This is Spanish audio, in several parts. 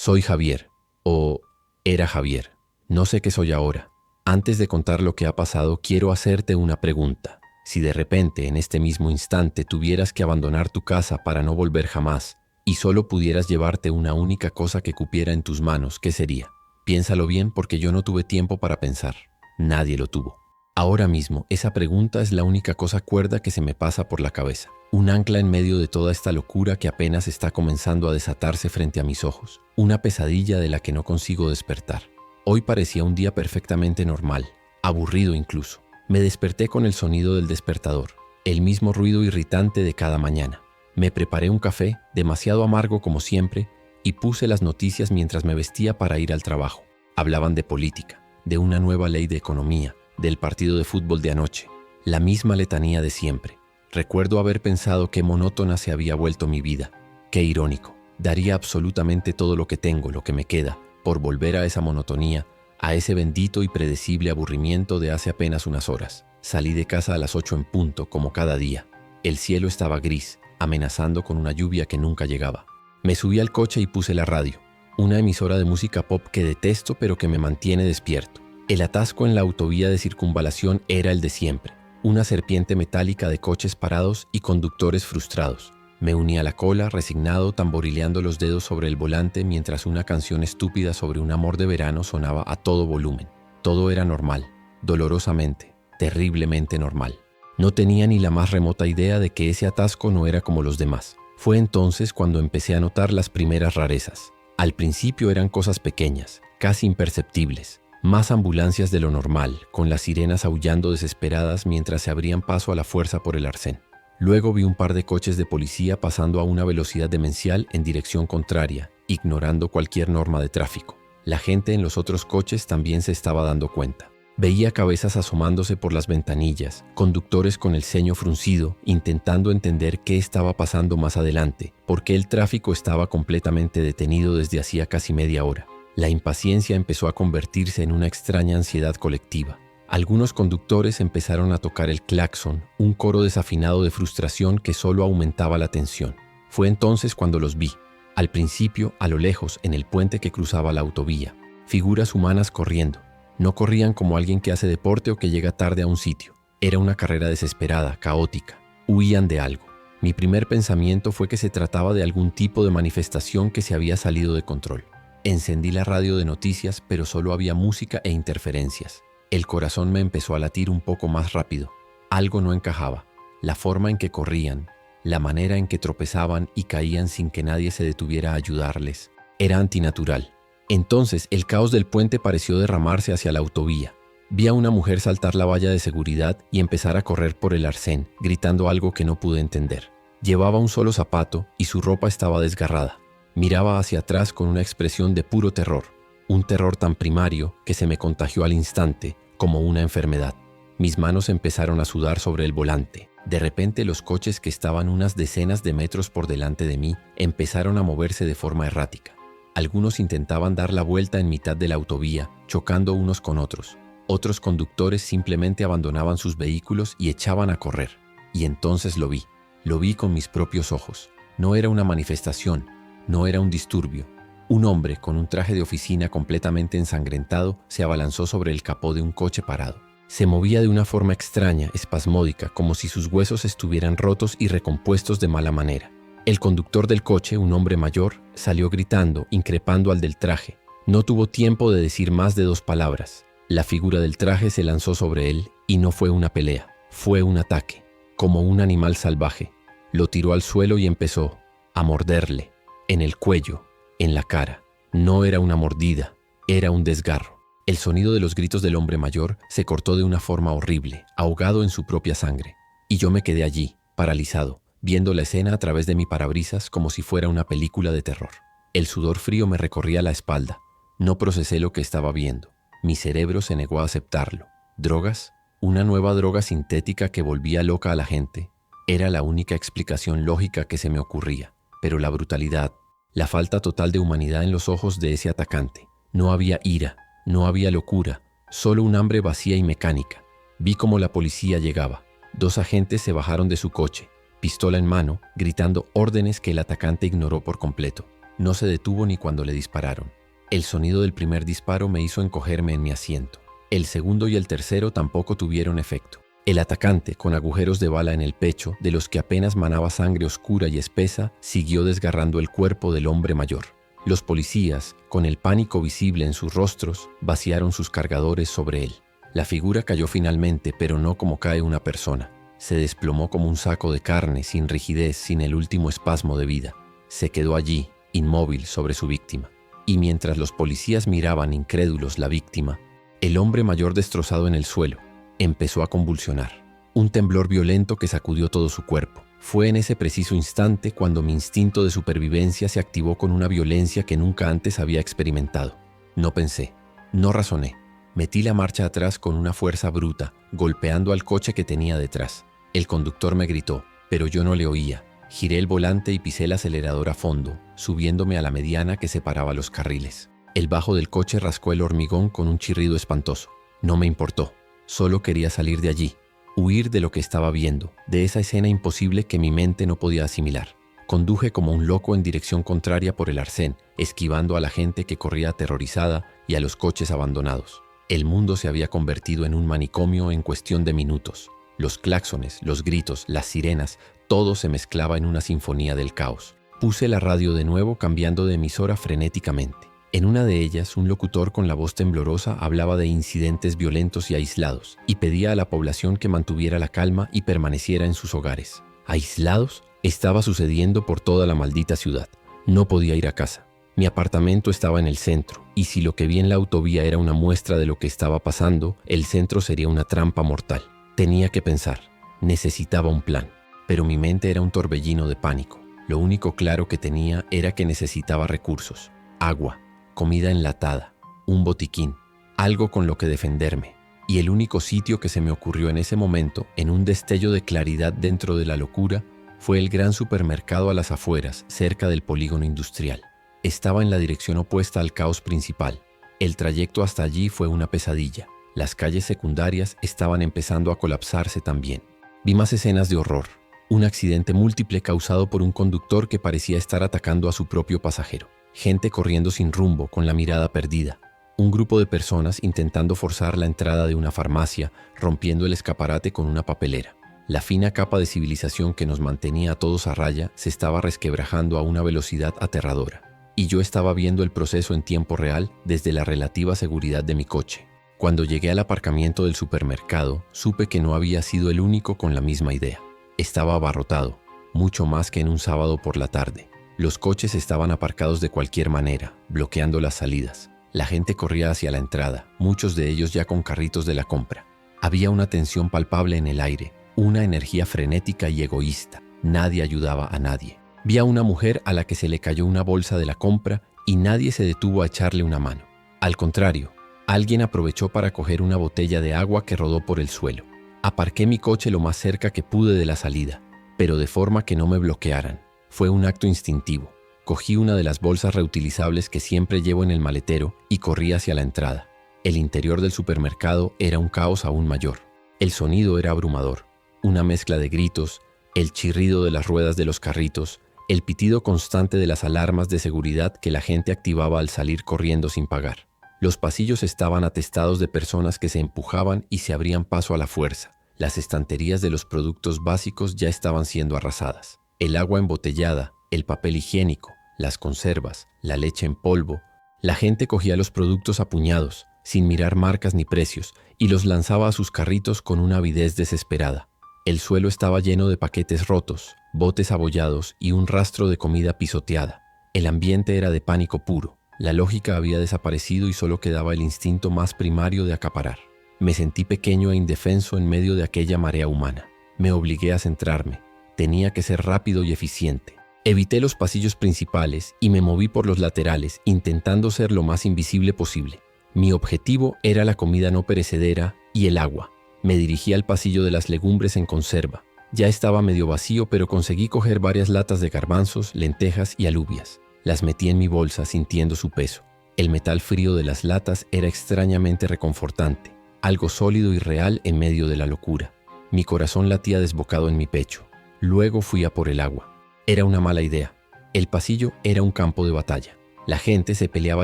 Soy Javier, o era Javier. No sé qué soy ahora. Antes de contar lo que ha pasado, quiero hacerte una pregunta. Si de repente, en este mismo instante, tuvieras que abandonar tu casa para no volver jamás, y solo pudieras llevarte una única cosa que cupiera en tus manos, ¿qué sería? Piénsalo bien porque yo no tuve tiempo para pensar. Nadie lo tuvo. Ahora mismo, esa pregunta es la única cosa cuerda que se me pasa por la cabeza. Un ancla en medio de toda esta locura que apenas está comenzando a desatarse frente a mis ojos. Una pesadilla de la que no consigo despertar. Hoy parecía un día perfectamente normal, aburrido incluso. Me desperté con el sonido del despertador, el mismo ruido irritante de cada mañana. Me preparé un café, demasiado amargo como siempre, y puse las noticias mientras me vestía para ir al trabajo. Hablaban de política, de una nueva ley de economía, del partido de fútbol de anoche, la misma letanía de siempre. Recuerdo haber pensado qué monótona se había vuelto mi vida. Qué irónico. Daría absolutamente todo lo que tengo, lo que me queda, por volver a esa monotonía, a ese bendito y predecible aburrimiento de hace apenas unas horas. Salí de casa a las 8 en punto, como cada día. El cielo estaba gris, amenazando con una lluvia que nunca llegaba. Me subí al coche y puse la radio, una emisora de música pop que detesto pero que me mantiene despierto. El atasco en la autovía de circunvalación era el de siempre, una serpiente metálica de coches parados y conductores frustrados. Me uní a la cola, resignado, tamborileando los dedos sobre el volante mientras una canción estúpida sobre un amor de verano sonaba a todo volumen. Todo era normal, dolorosamente, terriblemente normal. No tenía ni la más remota idea de que ese atasco no era como los demás. Fue entonces cuando empecé a notar las primeras rarezas. Al principio eran cosas pequeñas, casi imperceptibles. Más ambulancias de lo normal, con las sirenas aullando desesperadas mientras se abrían paso a la fuerza por el arcén. Luego vi un par de coches de policía pasando a una velocidad demencial en dirección contraria, ignorando cualquier norma de tráfico. La gente en los otros coches también se estaba dando cuenta. Veía cabezas asomándose por las ventanillas, conductores con el ceño fruncido, intentando entender qué estaba pasando más adelante, porque el tráfico estaba completamente detenido desde hacía casi media hora. La impaciencia empezó a convertirse en una extraña ansiedad colectiva. Algunos conductores empezaron a tocar el claxon, un coro desafinado de frustración que solo aumentaba la tensión. Fue entonces cuando los vi. Al principio, a lo lejos, en el puente que cruzaba la autovía. Figuras humanas corriendo. No corrían como alguien que hace deporte o que llega tarde a un sitio. Era una carrera desesperada, caótica. Huían de algo. Mi primer pensamiento fue que se trataba de algún tipo de manifestación que se había salido de control. Encendí la radio de noticias, pero solo había música e interferencias. El corazón me empezó a latir un poco más rápido. Algo no encajaba. La forma en que corrían, la manera en que tropezaban y caían sin que nadie se detuviera a ayudarles, era antinatural. Entonces el caos del puente pareció derramarse hacia la autovía. Vi a una mujer saltar la valla de seguridad y empezar a correr por el arcén, gritando algo que no pude entender. Llevaba un solo zapato y su ropa estaba desgarrada. Miraba hacia atrás con una expresión de puro terror, un terror tan primario que se me contagió al instante, como una enfermedad. Mis manos empezaron a sudar sobre el volante. De repente los coches que estaban unas decenas de metros por delante de mí empezaron a moverse de forma errática. Algunos intentaban dar la vuelta en mitad de la autovía, chocando unos con otros. Otros conductores simplemente abandonaban sus vehículos y echaban a correr. Y entonces lo vi con mis propios ojos. No era una manifestación. No era un disturbio. Un hombre con un traje de oficina completamente ensangrentado se abalanzó sobre el capó de un coche parado. Se movía de una forma extraña, espasmódica, como si sus huesos estuvieran rotos y recompuestos de mala manera. El conductor del coche, un hombre mayor, salió gritando, increpando al del traje. No tuvo tiempo de decir más de 2 palabras. La figura del traje se lanzó sobre él y no fue una pelea, fue un ataque, como un animal salvaje. Lo tiró al suelo y empezó a morderle. En el cuello, en la cara. No era una mordida, era un desgarro. El sonido de los gritos del hombre mayor se cortó de una forma horrible, ahogado en su propia sangre. Y yo me quedé allí, paralizado, viendo la escena a través de mi parabrisas como si fuera una película de terror. El sudor frío me recorría la espalda. No procesé lo que estaba viendo. Mi cerebro se negó a aceptarlo. ¿Drogas? ¿Una nueva droga sintética que volvía loca a la gente? Era la única explicación lógica que se me ocurría. Pero la brutalidad, la falta total de humanidad en los ojos de ese atacante. No había ira, no había locura, solo un hambre vacía y mecánica. Vi cómo la policía llegaba. 2 agentes se bajaron de su coche, pistola en mano, gritando órdenes que el atacante ignoró por completo. No se detuvo ni cuando le dispararon. El sonido del primer disparo me hizo encogerme en mi asiento. El segundo y el tercero tampoco tuvieron efecto. El atacante, con agujeros de bala en el pecho, de los que apenas manaba sangre oscura y espesa, siguió desgarrando el cuerpo del hombre mayor. Los policías, con el pánico visible en sus rostros, vaciaron sus cargadores sobre él. La figura cayó finalmente, pero no como cae una persona. Se desplomó como un saco de carne, sin rigidez, sin el último espasmo de vida. Se quedó allí, inmóvil sobre su víctima. Y mientras los policías miraban incrédulos la víctima, el hombre mayor destrozado en el suelo empezó a convulsionar. Un temblor violento que sacudió todo su cuerpo. Fue en ese preciso instante cuando mi instinto de supervivencia se activó con una violencia que nunca antes había experimentado. No pensé, no razoné. Metí la marcha atrás con una fuerza bruta, golpeando al coche que tenía detrás. El conductor me gritó, pero yo no le oía. Giré el volante y pisé el acelerador a fondo, subiéndome a la mediana que separaba los carriles. El bajo del coche rascó el hormigón con un chirrido espantoso. No me importó. Solo quería salir de allí, huir de lo que estaba viendo, de esa escena imposible que mi mente no podía asimilar. Conduje como un loco en dirección contraria por el arcén, esquivando a la gente que corría aterrorizada y a los coches abandonados. El mundo se había convertido en un manicomio en cuestión de minutos. Los claxones, los gritos, las sirenas, todo se mezclaba en una sinfonía del caos. Puse la radio de nuevo, cambiando de emisora frenéticamente. En una de ellas, un locutor con la voz temblorosa hablaba de incidentes violentos y aislados, y pedía a la población que mantuviera la calma y permaneciera en sus hogares. ¿Aislados? Estaba sucediendo por toda la maldita ciudad. No podía ir a casa. Mi apartamento estaba en el centro, y si lo que vi en la autovía era una muestra de lo que estaba pasando, el centro sería una trampa mortal. Tenía que pensar. Necesitaba un plan. Pero mi mente era un torbellino de pánico. Lo único claro que tenía era que necesitaba recursos. Agua. Comida enlatada, un botiquín, algo con lo que defenderme. Y el único sitio que se me ocurrió en ese momento, en un destello de claridad dentro de la locura, fue el gran supermercado a las afueras, cerca del polígono industrial. Estaba en la dirección opuesta al caos principal. El trayecto hasta allí fue una pesadilla. Las calles secundarias estaban empezando a colapsarse también. Vi más escenas de horror. Un accidente múltiple causado por un conductor que parecía estar atacando a su propio pasajero. Gente corriendo sin rumbo, con la mirada perdida. Un grupo de personas intentando forzar la entrada de una farmacia, rompiendo el escaparate con una papelera. La fina capa de civilización que nos mantenía a todos a raya se estaba resquebrajando a una velocidad aterradora. Y yo estaba viendo el proceso en tiempo real desde la relativa seguridad de mi coche. Cuando llegué al aparcamiento del supermercado, supe que no había sido el único con la misma idea. Estaba abarrotado, mucho más que en un sábado por la tarde. Los coches estaban aparcados de cualquier manera, bloqueando las salidas. La gente corría hacia la entrada, muchos de ellos ya con carritos de la compra. Había una tensión palpable en el aire, una energía frenética y egoísta. Nadie ayudaba a nadie. Vi a una mujer a la que se le cayó una bolsa de la compra y nadie se detuvo a echarle una mano. Al contrario, alguien aprovechó para coger una botella de agua que rodó por el suelo. Aparqué mi coche lo más cerca que pude de la salida, pero de forma que no me bloquearan. Fue un acto instintivo. Cogí una de las bolsas reutilizables que siempre llevo en el maletero y corrí hacia la entrada. El interior del supermercado era un caos aún mayor. El sonido era abrumador. Una mezcla de gritos, el chirrido de las ruedas de los carritos, el pitido constante de las alarmas de seguridad que la gente activaba al salir corriendo sin pagar. Los pasillos estaban atestados de personas que se empujaban y se abrían paso a la fuerza. Las estanterías de los productos básicos ya estaban siendo arrasadas. El agua embotellada, el papel higiénico, las conservas, la leche en polvo. La gente cogía los productos a puñados, sin mirar marcas ni precios, y los lanzaba a sus carritos con una avidez desesperada. El suelo estaba lleno de paquetes rotos, botes abollados y un rastro de comida pisoteada. El ambiente era de pánico puro. La lógica había desaparecido y solo quedaba el instinto más primario de acaparar. Me sentí pequeño e indefenso en medio de aquella marea humana. Me obligué a centrarme. Tenía que ser rápido y eficiente. Evité los pasillos principales y me moví por los laterales, intentando ser lo más invisible posible. Mi objetivo era la comida no perecedera y el agua. Me dirigí al pasillo de las legumbres en conserva. Ya estaba medio vacío, pero conseguí coger varias latas de garbanzos, lentejas y alubias. Las metí en mi bolsa sintiendo su peso. El metal frío de las latas era extrañamente reconfortante, algo sólido y real en medio de la locura. Mi corazón latía desbocado en mi pecho. Luego fui a por el agua. Era una mala idea. El pasillo era un campo de batalla. La gente se peleaba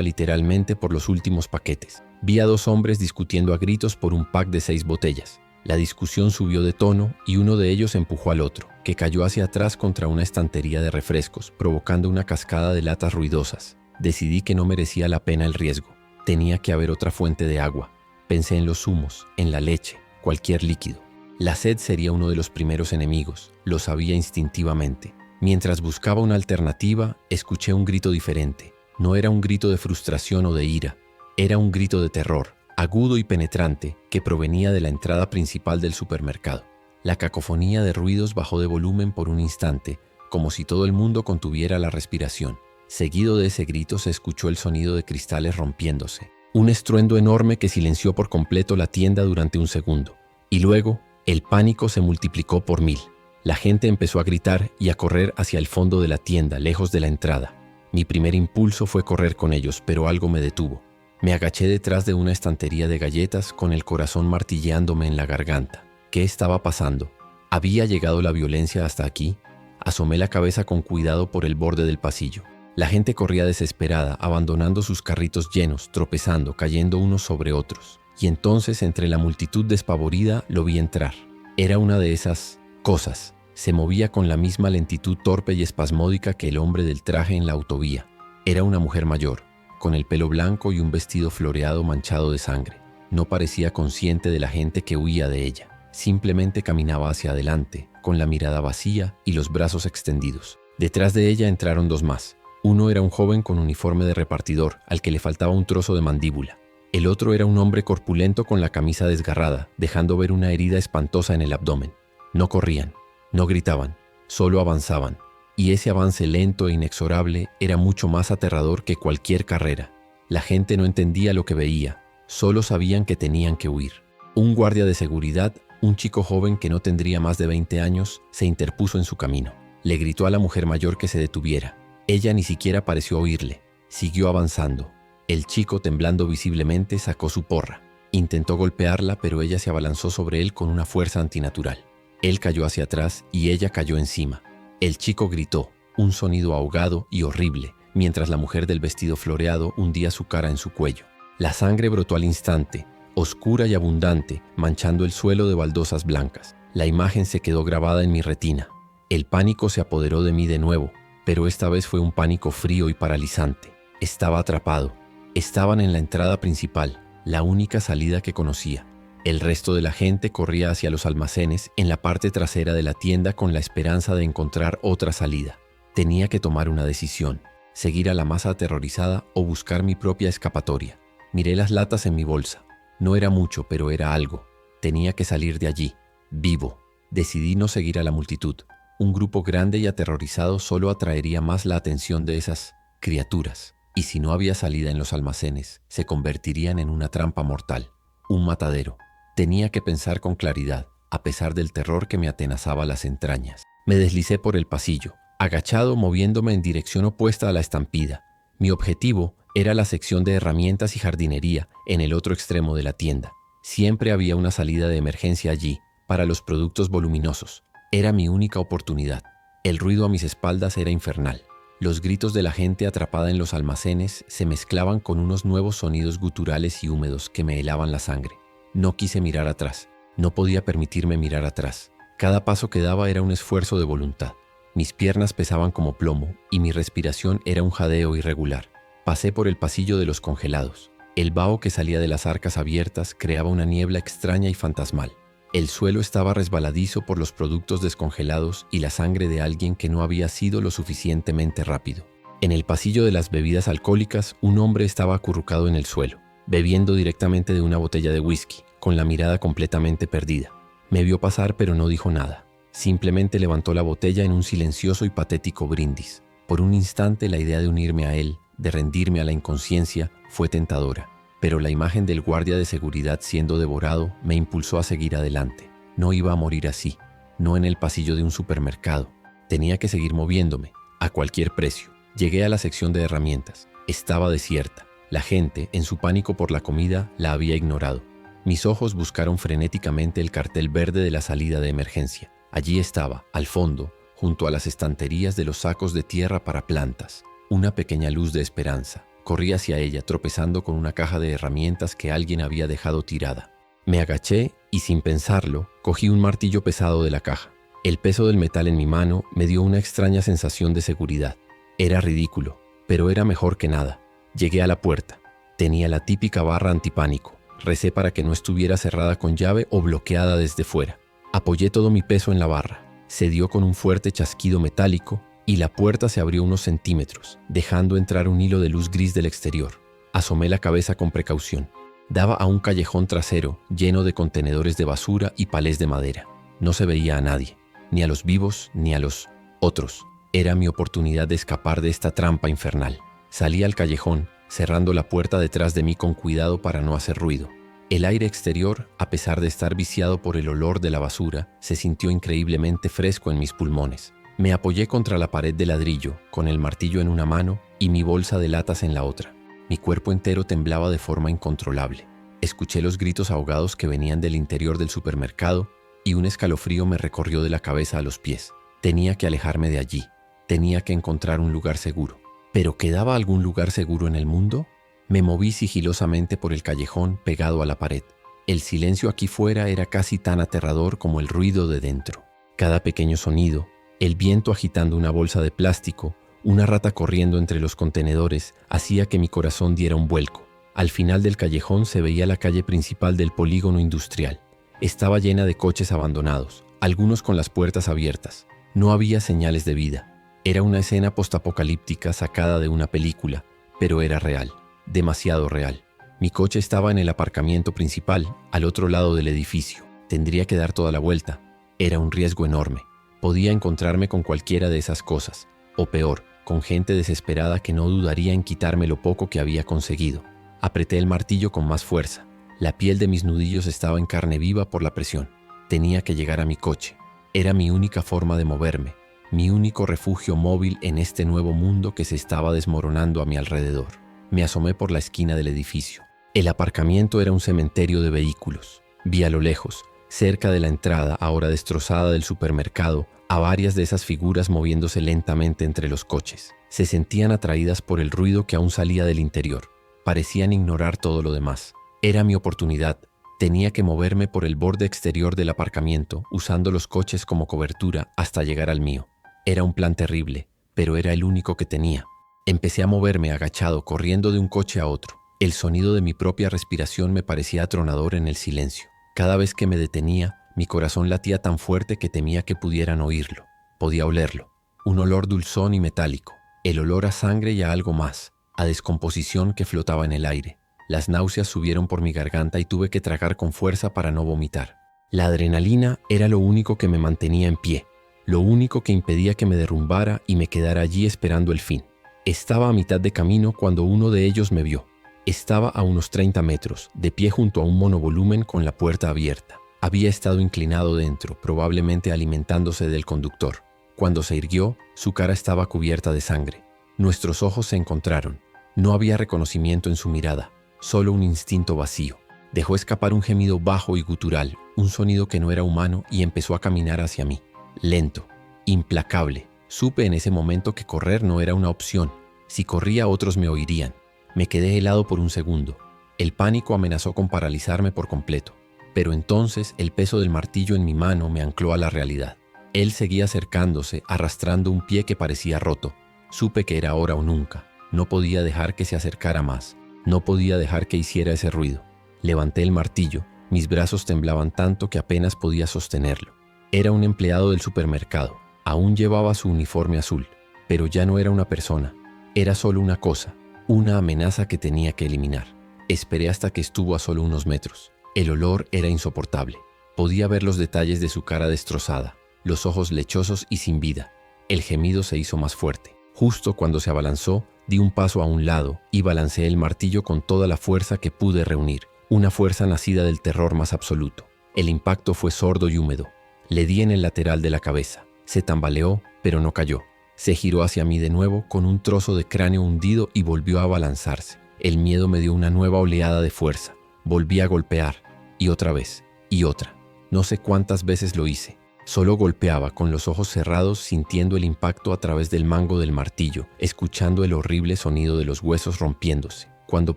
literalmente por los últimos paquetes. Vi a 2 hombres discutiendo a gritos por un pack de 6 botellas. La discusión subió de tono y uno de ellos empujó al otro, que cayó hacia atrás contra una estantería de refrescos, provocando una cascada de latas ruidosas. Decidí que no merecía la pena el riesgo. Tenía que haber otra fuente de agua. Pensé en los zumos, en la leche, cualquier líquido. La sed sería uno de los primeros enemigos, lo sabía instintivamente. Mientras buscaba una alternativa, escuché un grito diferente. No era un grito de frustración o de ira, era un grito de terror, agudo y penetrante, que provenía de la entrada principal del supermercado. La cacofonía de ruidos bajó de volumen por un instante, como si todo el mundo contuviera la respiración. Seguido de ese grito se escuchó el sonido de cristales rompiéndose, un estruendo enorme que silenció por completo la tienda durante un segundo. Y luego, el pánico se multiplicó por 1000. La gente empezó a gritar y a correr hacia el fondo de la tienda, lejos de la entrada. Mi primer impulso fue correr con ellos, pero algo me detuvo. Me agaché detrás de una estantería de galletas con el corazón martilleándome en la garganta. ¿Qué estaba pasando? ¿Había llegado la violencia hasta aquí? Asomé la cabeza con cuidado por el borde del pasillo. La gente corría desesperada, abandonando sus carritos llenos, tropezando, cayendo unos sobre otros. Y entonces, entre la multitud despavorida, lo vi entrar. Era una de esas cosas. Se movía con la misma lentitud torpe y espasmódica que el hombre del traje en la autovía. Era una mujer mayor, con el pelo blanco y un vestido floreado manchado de sangre. No parecía consciente de la gente que huía de ella. Simplemente caminaba hacia adelante, con la mirada vacía y los brazos extendidos. Detrás de ella entraron 2 más. Uno era un joven con uniforme de repartidor, al que le faltaba un trozo de mandíbula. El otro era un hombre corpulento con la camisa desgarrada, dejando ver una herida espantosa en el abdomen. No corrían, no gritaban, solo avanzaban. Y ese avance lento e inexorable era mucho más aterrador que cualquier carrera. La gente no entendía lo que veía, solo sabían que tenían que huir. Un guardia de seguridad, un chico joven que no tendría más de 20 años, se interpuso en su camino. Le gritó a la mujer mayor que se detuviera. Ella ni siquiera pareció oírle. Siguió avanzando. El chico, temblando visiblemente, sacó su porra. Intentó golpearla, pero ella se abalanzó sobre él con una fuerza antinatural. Él cayó hacia atrás y ella cayó encima. El chico gritó, un sonido ahogado y horrible, mientras la mujer del vestido floreado hundía su cara en su cuello. La sangre brotó al instante, oscura y abundante, manchando el suelo de baldosas blancas. La imagen se quedó grabada en mi retina. El pánico se apoderó de mí de nuevo, pero esta vez fue un pánico frío y paralizante. Estaba atrapado. Estaban en la entrada principal, la única salida que conocía. El resto de la gente corría hacia los almacenes en la parte trasera de la tienda con la esperanza de encontrar otra salida. Tenía que tomar una decisión, seguir a la masa aterrorizada o buscar mi propia escapatoria. Miré las latas en mi bolsa. No era mucho, pero era algo. Tenía que salir de allí, vivo. Decidí no seguir a la multitud. Un grupo grande y aterrorizado solo atraería más la atención de esas criaturas. Y si no había salida en los almacenes, se convertirían en una trampa mortal, un matadero. Tenía que pensar con claridad, a pesar del terror que me atenazaba las entrañas. Me deslicé por el pasillo, agachado, moviéndome en dirección opuesta a la estampida. Mi objetivo era la sección de herramientas y jardinería en el otro extremo de la tienda. Siempre había una salida de emergencia allí, para los productos voluminosos. Era mi única oportunidad. El ruido a mis espaldas era infernal. Los gritos de la gente atrapada en los almacenes se mezclaban con unos nuevos sonidos guturales y húmedos que me helaban la sangre. No quise mirar atrás. No podía permitirme mirar atrás. Cada paso que daba era un esfuerzo de voluntad. Mis piernas pesaban como plomo y mi respiración era un jadeo irregular. Pasé por el pasillo de los congelados. El vaho que salía de las arcas abiertas creaba una niebla extraña y fantasmal. El suelo estaba resbaladizo por los productos descongelados y la sangre de alguien que no había sido lo suficientemente rápido. En el pasillo de las bebidas alcohólicas, un hombre estaba acurrucado en el suelo, bebiendo directamente de una botella de whisky, con la mirada completamente perdida. Me vio pasar, pero no dijo nada. Simplemente levantó la botella en un silencioso y patético brindis. Por un instante, la idea de unirme a él, de rendirme a la inconsciencia, fue tentadora. Pero la imagen del guardia de seguridad siendo devorado me impulsó a seguir adelante. No iba a morir así, no en el pasillo de un supermercado. Tenía que seguir moviéndome, a cualquier precio. Llegué a la sección de herramientas. Estaba desierta. La gente, en su pánico por la comida, la había ignorado. Mis ojos buscaron frenéticamente el cartel verde de la salida de emergencia. Allí estaba, al fondo, junto a las estanterías de los sacos de tierra para plantas. Una pequeña luz de esperanza. Corrí hacia ella, tropezando con una caja de herramientas que alguien había dejado tirada. Me agaché y, sin pensarlo, cogí un martillo pesado de la caja. El peso del metal en mi mano me dio una extraña sensación de seguridad. Era ridículo, pero era mejor que nada. Llegué a la puerta. Tenía la típica barra antipánico. Recé para que no estuviera cerrada con llave o bloqueada desde fuera. Apoyé todo mi peso en la barra. Se dio con un fuerte chasquido metálico y la puerta se abrió unos centímetros, dejando entrar un hilo de luz gris del exterior. Asomé la cabeza con precaución. Daba a un callejón trasero lleno de contenedores de basura y palés de madera. No se veía a nadie, ni a los vivos ni a los otros. Era mi oportunidad de escapar de esta trampa infernal. Salí al callejón, cerrando la puerta detrás de mí con cuidado para no hacer ruido. El aire exterior, a pesar de estar viciado por el olor de la basura, se sintió increíblemente fresco en mis pulmones. Me apoyé contra la pared de ladrillo, con el martillo en una mano y mi bolsa de latas en la otra. Mi cuerpo entero temblaba de forma incontrolable. Escuché los gritos ahogados que venían del interior del supermercado y un escalofrío me recorrió de la cabeza a los pies. Tenía que alejarme de allí. Tenía que encontrar un lugar seguro. ¿Pero quedaba algún lugar seguro en el mundo? Me moví sigilosamente por el callejón pegado a la pared. El silencio aquí fuera era casi tan aterrador como el ruido de dentro. Cada pequeño sonido, el viento agitando una bolsa de plástico, una rata corriendo entre los contenedores, hacía que mi corazón diera un vuelco. Al final del callejón se veía la calle principal del polígono industrial. Estaba llena de coches abandonados, algunos con las puertas abiertas. No había señales de vida. Era una escena postapocalíptica sacada de una película, pero era real, demasiado real. Mi coche estaba en el aparcamiento principal, al otro lado del edificio. Tendría que dar toda la vuelta. Era un riesgo enorme. Podía encontrarme con cualquiera de esas cosas, o peor, con gente desesperada que no dudaría en quitarme lo poco que había conseguido. Apreté el martillo con más fuerza. La piel de mis nudillos estaba en carne viva por la presión. Tenía que llegar a mi coche. Era mi única forma de moverme, mi único refugio móvil en este nuevo mundo que se estaba desmoronando a mi alrededor. Me asomé por la esquina del edificio. El aparcamiento era un cementerio de vehículos. Vi a lo lejos, cerca de la entrada, ahora destrozada del supermercado, a varias de esas figuras moviéndose lentamente entre los coches. Se sentían atraídas por el ruido que aún salía del interior. Parecían ignorar todo lo demás. Era mi oportunidad. Tenía que moverme por el borde exterior del aparcamiento, usando los coches como cobertura hasta llegar al mío. Era un plan terrible, pero era el único que tenía. Empecé a moverme agachado, corriendo de un coche a otro. El sonido de mi propia respiración me parecía atronador en el silencio. Cada vez que me detenía, mi corazón latía tan fuerte que temía que pudieran oírlo. Podía olerlo. Un olor dulzón y metálico. El olor a sangre y a algo más, a descomposición que flotaba en el aire. Las náuseas subieron por mi garganta y tuve que tragar con fuerza para no vomitar. La adrenalina era lo único que me mantenía en pie, lo único que impedía que me derrumbara y me quedara allí esperando el fin. Estaba a mitad de camino cuando uno de ellos me vio. Estaba a unos 30 metros, de pie junto a un monovolumen con la puerta abierta. Había estado inclinado dentro, probablemente alimentándose del conductor. Cuando se irguió, su cara estaba cubierta de sangre. Nuestros ojos se encontraron. No había reconocimiento en su mirada, solo un instinto vacío. Dejó escapar un gemido bajo y gutural, un sonido que no era humano, y empezó a caminar hacia mí. Lento, implacable. Supe en ese momento que correr no era una opción. Si corría, otros me oirían. Me quedé helado por un segundo. El pánico amenazó con paralizarme por completo. Pero entonces el peso del martillo en mi mano me ancló a la realidad. Él seguía acercándose, arrastrando un pie que parecía roto. Supe que era ahora o nunca. No podía dejar que se acercara más. No podía dejar que hiciera ese ruido. Levanté el martillo. Mis brazos temblaban tanto que apenas podía sostenerlo. Era un empleado del supermercado. Aún llevaba su uniforme azul, pero ya no era una persona. Era solo una cosa, una amenaza que tenía que eliminar. Esperé hasta que estuvo a solo unos metros. El olor era insoportable. Podía ver los detalles de su cara destrozada, los ojos lechosos y sin vida. El gemido se hizo más fuerte. Justo cuando se abalanzó, di un paso a un lado y balanceé el martillo con toda la fuerza que pude reunir, una fuerza nacida del terror más absoluto. El impacto fue sordo y húmedo. Le di en el lateral de la cabeza. Se tambaleó, pero no cayó. Se giró hacia mí de nuevo con un trozo de cráneo hundido y volvió a abalanzarse. El miedo me dio una nueva oleada de fuerza. Volví a golpear, y otra vez, y otra. No sé cuántas veces lo hice. Solo golpeaba con los ojos cerrados, sintiendo el impacto a través del mango del martillo, escuchando el horrible sonido de los huesos rompiéndose. Cuando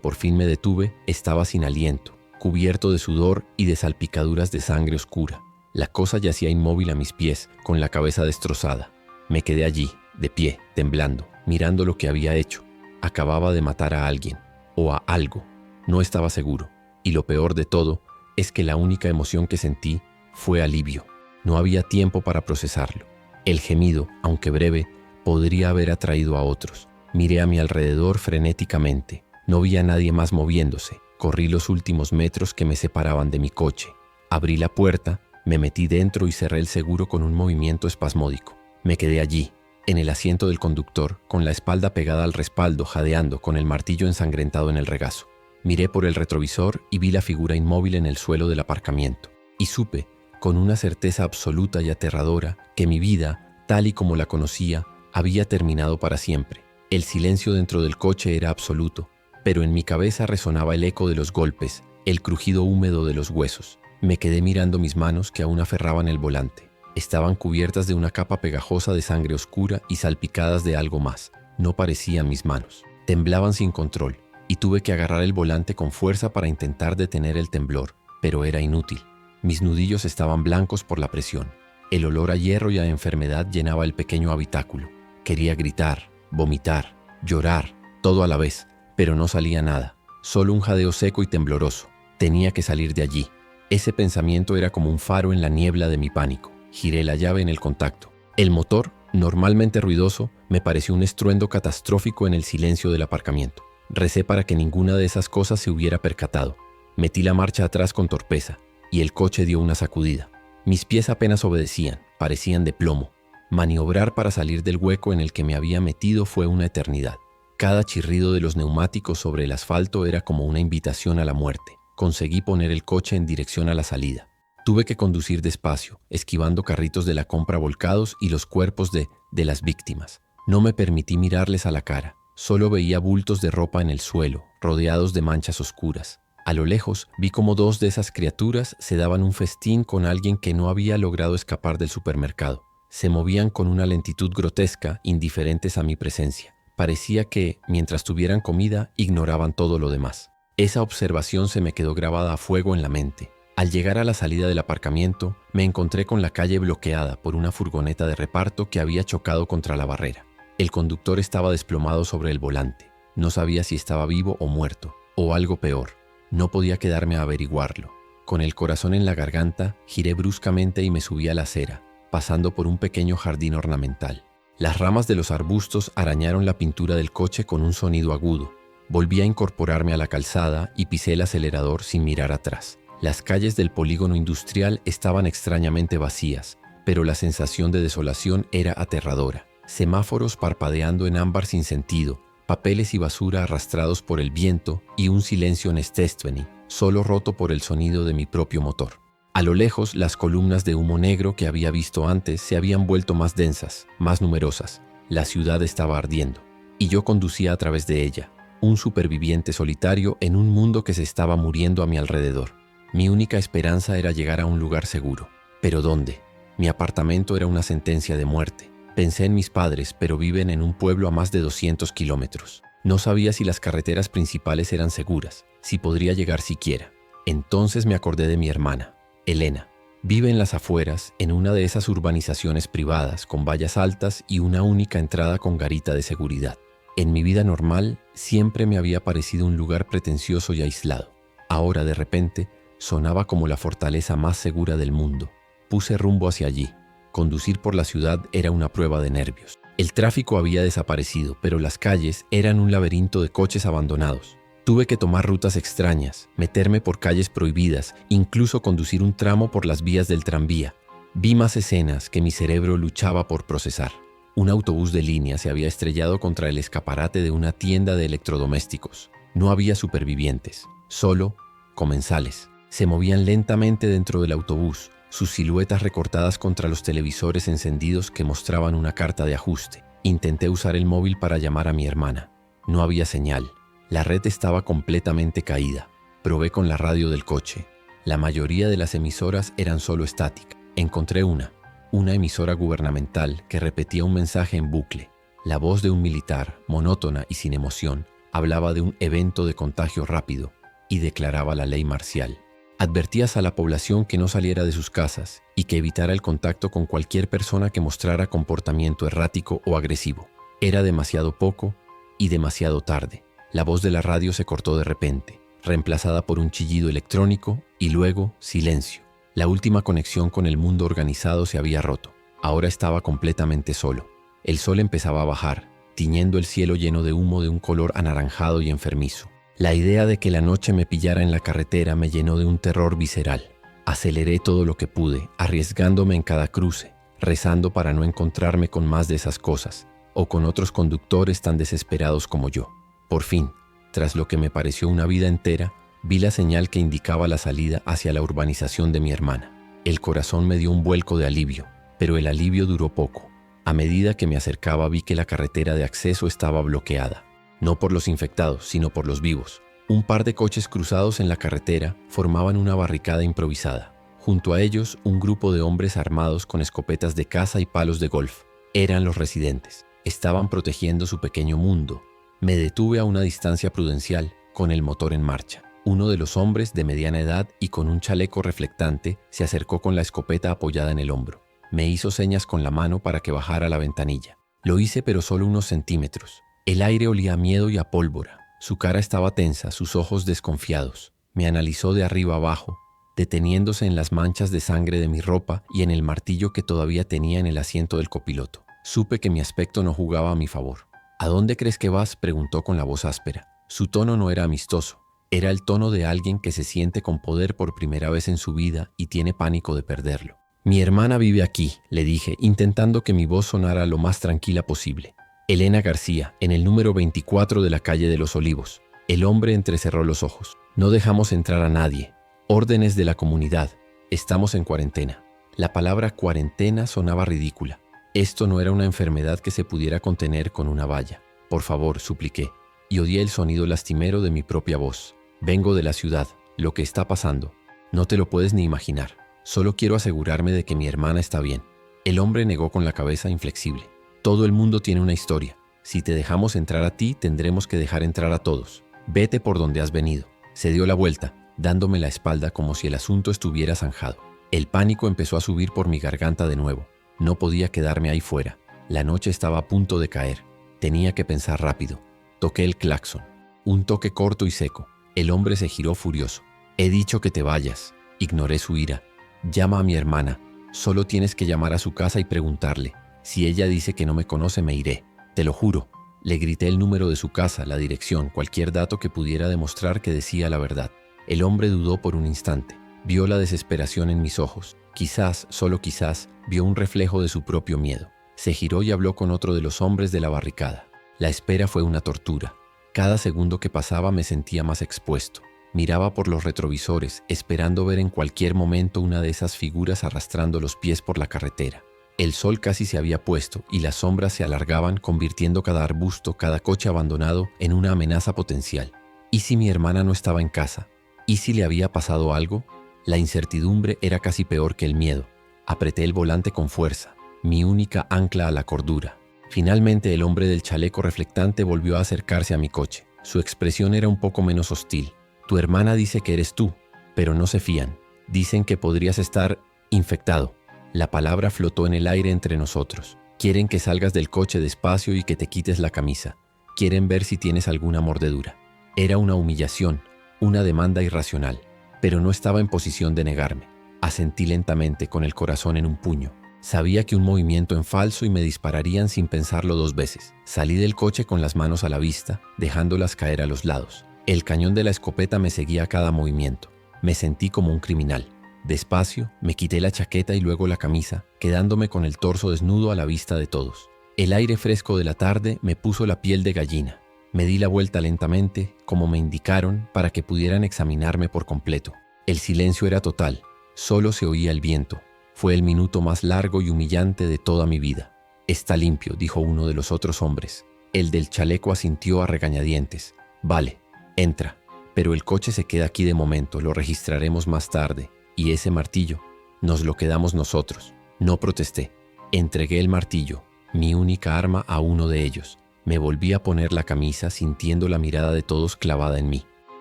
por fin me detuve, estaba sin aliento, cubierto de sudor y de salpicaduras de sangre oscura. La cosa yacía inmóvil a mis pies, con la cabeza destrozada. Me quedé allí, de pie, temblando, mirando lo que había hecho. Acababa de matar a alguien, o a algo. No estaba seguro. Y lo peor de todo es que la única emoción que sentí fue alivio. No había tiempo para procesarlo. El gemido, aunque breve, podría haber atraído a otros. Miré a mi alrededor frenéticamente. No vi a nadie más moviéndose. Corrí los últimos metros que me separaban de mi coche. Abrí la puerta, me metí dentro y cerré el seguro con un movimiento espasmódico. Me quedé allí, en el asiento del conductor, con la espalda pegada al respaldo, jadeando, con el martillo ensangrentado en el regazo. Miré por el retrovisor y vi la figura inmóvil en el suelo del aparcamiento. Y supe, con una certeza absoluta y aterradora, que mi vida, tal y como la conocía, había terminado para siempre. El silencio dentro del coche era absoluto, pero en mi cabeza resonaba el eco de los golpes, el crujido húmedo de los huesos. Me quedé mirando mis manos que aún aferraban el volante. Estaban cubiertas de una capa pegajosa de sangre oscura y salpicadas de algo más. No parecían mis manos. Temblaban sin control, y tuve que agarrar el volante con fuerza para intentar detener el temblor, pero era inútil. Mis nudillos estaban blancos por la presión. El olor a hierro y a enfermedad llenaba el pequeño habitáculo. Quería gritar, vomitar, llorar, todo a la vez, pero no salía nada. Solo un jadeo seco y tembloroso. Tenía que salir de allí. Ese pensamiento era como un faro en la niebla de mi pánico. Giré la llave en el contacto. El motor, normalmente ruidoso, me pareció un estruendo catastrófico en el silencio del aparcamiento. Recé para que ninguna de esas cosas se hubiera percatado. Metí la marcha atrás con torpeza, y el coche dio una sacudida. Mis pies apenas obedecían, parecían de plomo. Maniobrar para salir del hueco en el que me había metido fue una eternidad. Cada chirrido de los neumáticos sobre el asfalto era como una invitación a la muerte. Conseguí poner el coche en dirección a la salida. Tuve que conducir despacio, esquivando carritos de la compra volcados y los cuerpos de las víctimas. No me permití mirarles a la cara. Solo veía bultos de ropa en el suelo, rodeados de manchas oscuras. A lo lejos vi cómo dos de esas criaturas se daban un festín con alguien que no había logrado escapar del supermercado. Se movían con una lentitud grotesca, indiferentes a mi presencia. Parecía que, mientras tuvieran comida, ignoraban todo lo demás. Esa observación se me quedó grabada a fuego en la mente. Al llegar a la salida del aparcamiento, me encontré con la calle bloqueada por una furgoneta de reparto que había chocado contra la barrera. El conductor estaba desplomado sobre el volante. No sabía si estaba vivo o muerto, o algo peor. No podía quedarme a averiguarlo. Con el corazón en la garganta, giré bruscamente y me subí a la acera, pasando por un pequeño jardín ornamental. Las ramas de los arbustos arañaron la pintura del coche con un sonido agudo. Volví a incorporarme a la calzada y pisé el acelerador sin mirar atrás. Las calles del polígono industrial estaban extrañamente vacías, pero la sensación de desolación era aterradora. Semáforos parpadeando en ámbar sin sentido, papeles y basura arrastrados por el viento y un silencio en Stestvening, solo roto por el sonido de mi propio motor. A lo lejos, las columnas de humo negro que había visto antes se habían vuelto más densas, más numerosas. La ciudad estaba ardiendo, y yo conducía a través de ella, un superviviente solitario en un mundo que se estaba muriendo a mi alrededor. Mi única esperanza era llegar a un lugar seguro. ¿Pero dónde? Mi apartamento era una sentencia de muerte. Pensé en mis padres, pero viven en un pueblo a más de 200 kilómetros. No sabía si las carreteras principales eran seguras, si podría llegar siquiera. Entonces me acordé de mi hermana, Elena. Vive en las afueras, en una de esas urbanizaciones privadas, con vallas altas y una única entrada con garita de seguridad. En mi vida normal, siempre me había parecido un lugar pretencioso y aislado. Ahora, de repente, sonaba como la fortaleza más segura del mundo. Puse rumbo hacia allí. Conducir por la ciudad era una prueba de nervios. El tráfico había desaparecido, pero las calles eran un laberinto de coches abandonados. Tuve que tomar rutas extrañas, meterme por calles prohibidas, incluso conducir un tramo por las vías del tranvía. Vi más escenas que mi cerebro luchaba por procesar. Un autobús de línea se había estrellado contra el escaparate de una tienda de electrodomésticos. No había supervivientes, solo comensales. Se movían lentamente dentro del autobús, sus siluetas recortadas contra los televisores encendidos que mostraban una carta de ajuste. Intenté usar el móvil para llamar a mi hermana. No había señal. La red estaba completamente caída. Probé con la radio del coche. La mayoría de las emisoras eran solo estática. Encontré una. una emisora gubernamental que repetía un mensaje en bucle. La voz de un militar, monótona y sin emoción, hablaba de un evento de contagio rápido y declaraba la ley marcial. Advertías a la población que no saliera de sus casas y que evitara el contacto con cualquier persona que mostrara comportamiento errático o agresivo. Era demasiado poco y demasiado tarde. La voz de la radio se cortó de repente, reemplazada por un chillido electrónico y luego silencio. La última conexión con el mundo organizado se había roto. Ahora estaba completamente solo. El sol empezaba a bajar, tiñendo el cielo lleno de humo de un color anaranjado y enfermizo. La idea de que la noche me pillara en la carretera me llenó de un terror visceral. Aceleré todo lo que pude, arriesgándome en cada cruce, rezando para no encontrarme con más de esas cosas, o con otros conductores tan desesperados como yo. Por fin, tras lo que me pareció una vida entera, vi la señal que indicaba la salida hacia la urbanización de mi hermana. El corazón me dio un vuelco de alivio, pero el alivio duró poco. A medida que me acercaba vi que la carretera de acceso estaba bloqueada. No por los infectados, sino por los vivos. Un par de coches cruzados en la carretera formaban una barricada improvisada. Junto a ellos, un grupo de hombres armados con escopetas de caza y palos de golf. Eran los residentes. Estaban protegiendo su pequeño mundo. Me detuve a una distancia prudencial, con el motor en marcha. Uno de los hombres, de mediana edad y con un chaleco reflectante, se acercó con la escopeta apoyada en el hombro. Me hizo señas con la mano para que bajara la ventanilla. Lo hice, pero solo unos centímetros. El aire olía a miedo y a pólvora. Su cara estaba tensa, sus ojos desconfiados. Me analizó de arriba abajo, deteniéndose en las manchas de sangre de mi ropa y en el martillo que todavía tenía en el asiento del copiloto. Supe que mi aspecto no jugaba a mi favor. ¿A dónde crees que vas?, preguntó con la voz áspera. Su tono no era amistoso. Era el tono de alguien que se siente con poder por primera vez en su vida y tiene pánico de perderlo. Mi hermana vive aquí, le dije, intentando que mi voz sonara lo más tranquila posible. Elena García, en el número 24 de la calle de los Olivos. El hombre entrecerró los ojos. No dejamos entrar a nadie. Órdenes de la comunidad. Estamos en cuarentena. La palabra cuarentena sonaba ridícula. Esto no era una enfermedad que se pudiera contener con una valla. Por favor, supliqué, y odié el sonido lastimero de mi propia voz. Vengo de la ciudad. Lo que está pasando. No te lo puedes ni imaginar. Solo quiero asegurarme de que mi hermana está bien. El hombre negó con la cabeza inflexible. Todo el mundo tiene una historia. Si te dejamos entrar a ti, tendremos que dejar entrar a todos. Vete por donde has venido. Se dio la vuelta, dándome la espalda como si el asunto estuviera zanjado. El pánico empezó a subir por mi garganta de nuevo. No podía quedarme ahí fuera. La noche estaba a punto de caer. Tenía que pensar rápido. Toqué el claxon. Un toque corto y seco. El hombre se giró furioso. He dicho que te vayas. Ignoré su ira. Llama a mi hermana. Solo tienes que llamar a su casa y preguntarle. Si ella dice que no me conoce, me iré. Te lo juro. Le grité el número de su casa, la dirección, cualquier dato que pudiera demostrar que decía la verdad. El hombre dudó por un instante. Vio la desesperación en mis ojos. Quizás, solo quizás, vio un reflejo de su propio miedo. Se giró y habló con otro de los hombres de la barricada. La espera fue una tortura. Cada segundo que pasaba me sentía más expuesto. Miraba por los retrovisores, esperando ver en cualquier momento una de esas figuras arrastrando los pies por la carretera. El sol casi se había puesto y las sombras se alargaban, convirtiendo cada arbusto, cada coche abandonado en una amenaza potencial. ¿Y si mi hermana no estaba en casa? ¿Y si le había pasado algo? La incertidumbre era casi peor que el miedo. Apreté el volante con fuerza, mi única ancla a la cordura. Finalmente el hombre del chaleco reflectante volvió a acercarse a mi coche. Su expresión era un poco menos hostil. Tu hermana dice que eres tú, pero no se fían. Dicen que podrías estar infectado. La palabra flotó en el aire entre nosotros. Quieren que salgas del coche despacio y que te quites la camisa. Quieren ver si tienes alguna mordedura. Era una humillación, una demanda irracional, pero no estaba en posición de negarme. Asentí lentamente con el corazón en un puño. Sabía que un movimiento en falso y me dispararían sin pensarlo dos veces. Salí del coche con las manos a la vista, dejándolas caer a los lados. El cañón de la escopeta me seguía a cada movimiento. Me sentí como un criminal. Despacio, me quité la chaqueta y luego la camisa, quedándome con el torso desnudo a la vista de todos. El aire fresco de la tarde me puso la piel de gallina. Me di la vuelta lentamente, como me indicaron, para que pudieran examinarme por completo. El silencio era total. Solo se oía el viento. Fue el minuto más largo y humillante de toda mi vida. Está limpio, dijo uno de los otros hombres. El del chaleco asintió a regañadientes. Vale, entra. Pero el coche se queda aquí de momento, lo registraremos más tarde. Y ese martillo, nos lo quedamos nosotros. No protesté. Entregué el martillo, mi única arma, a uno de ellos. Me volví a poner la camisa sintiendo la mirada de todos clavada en mí.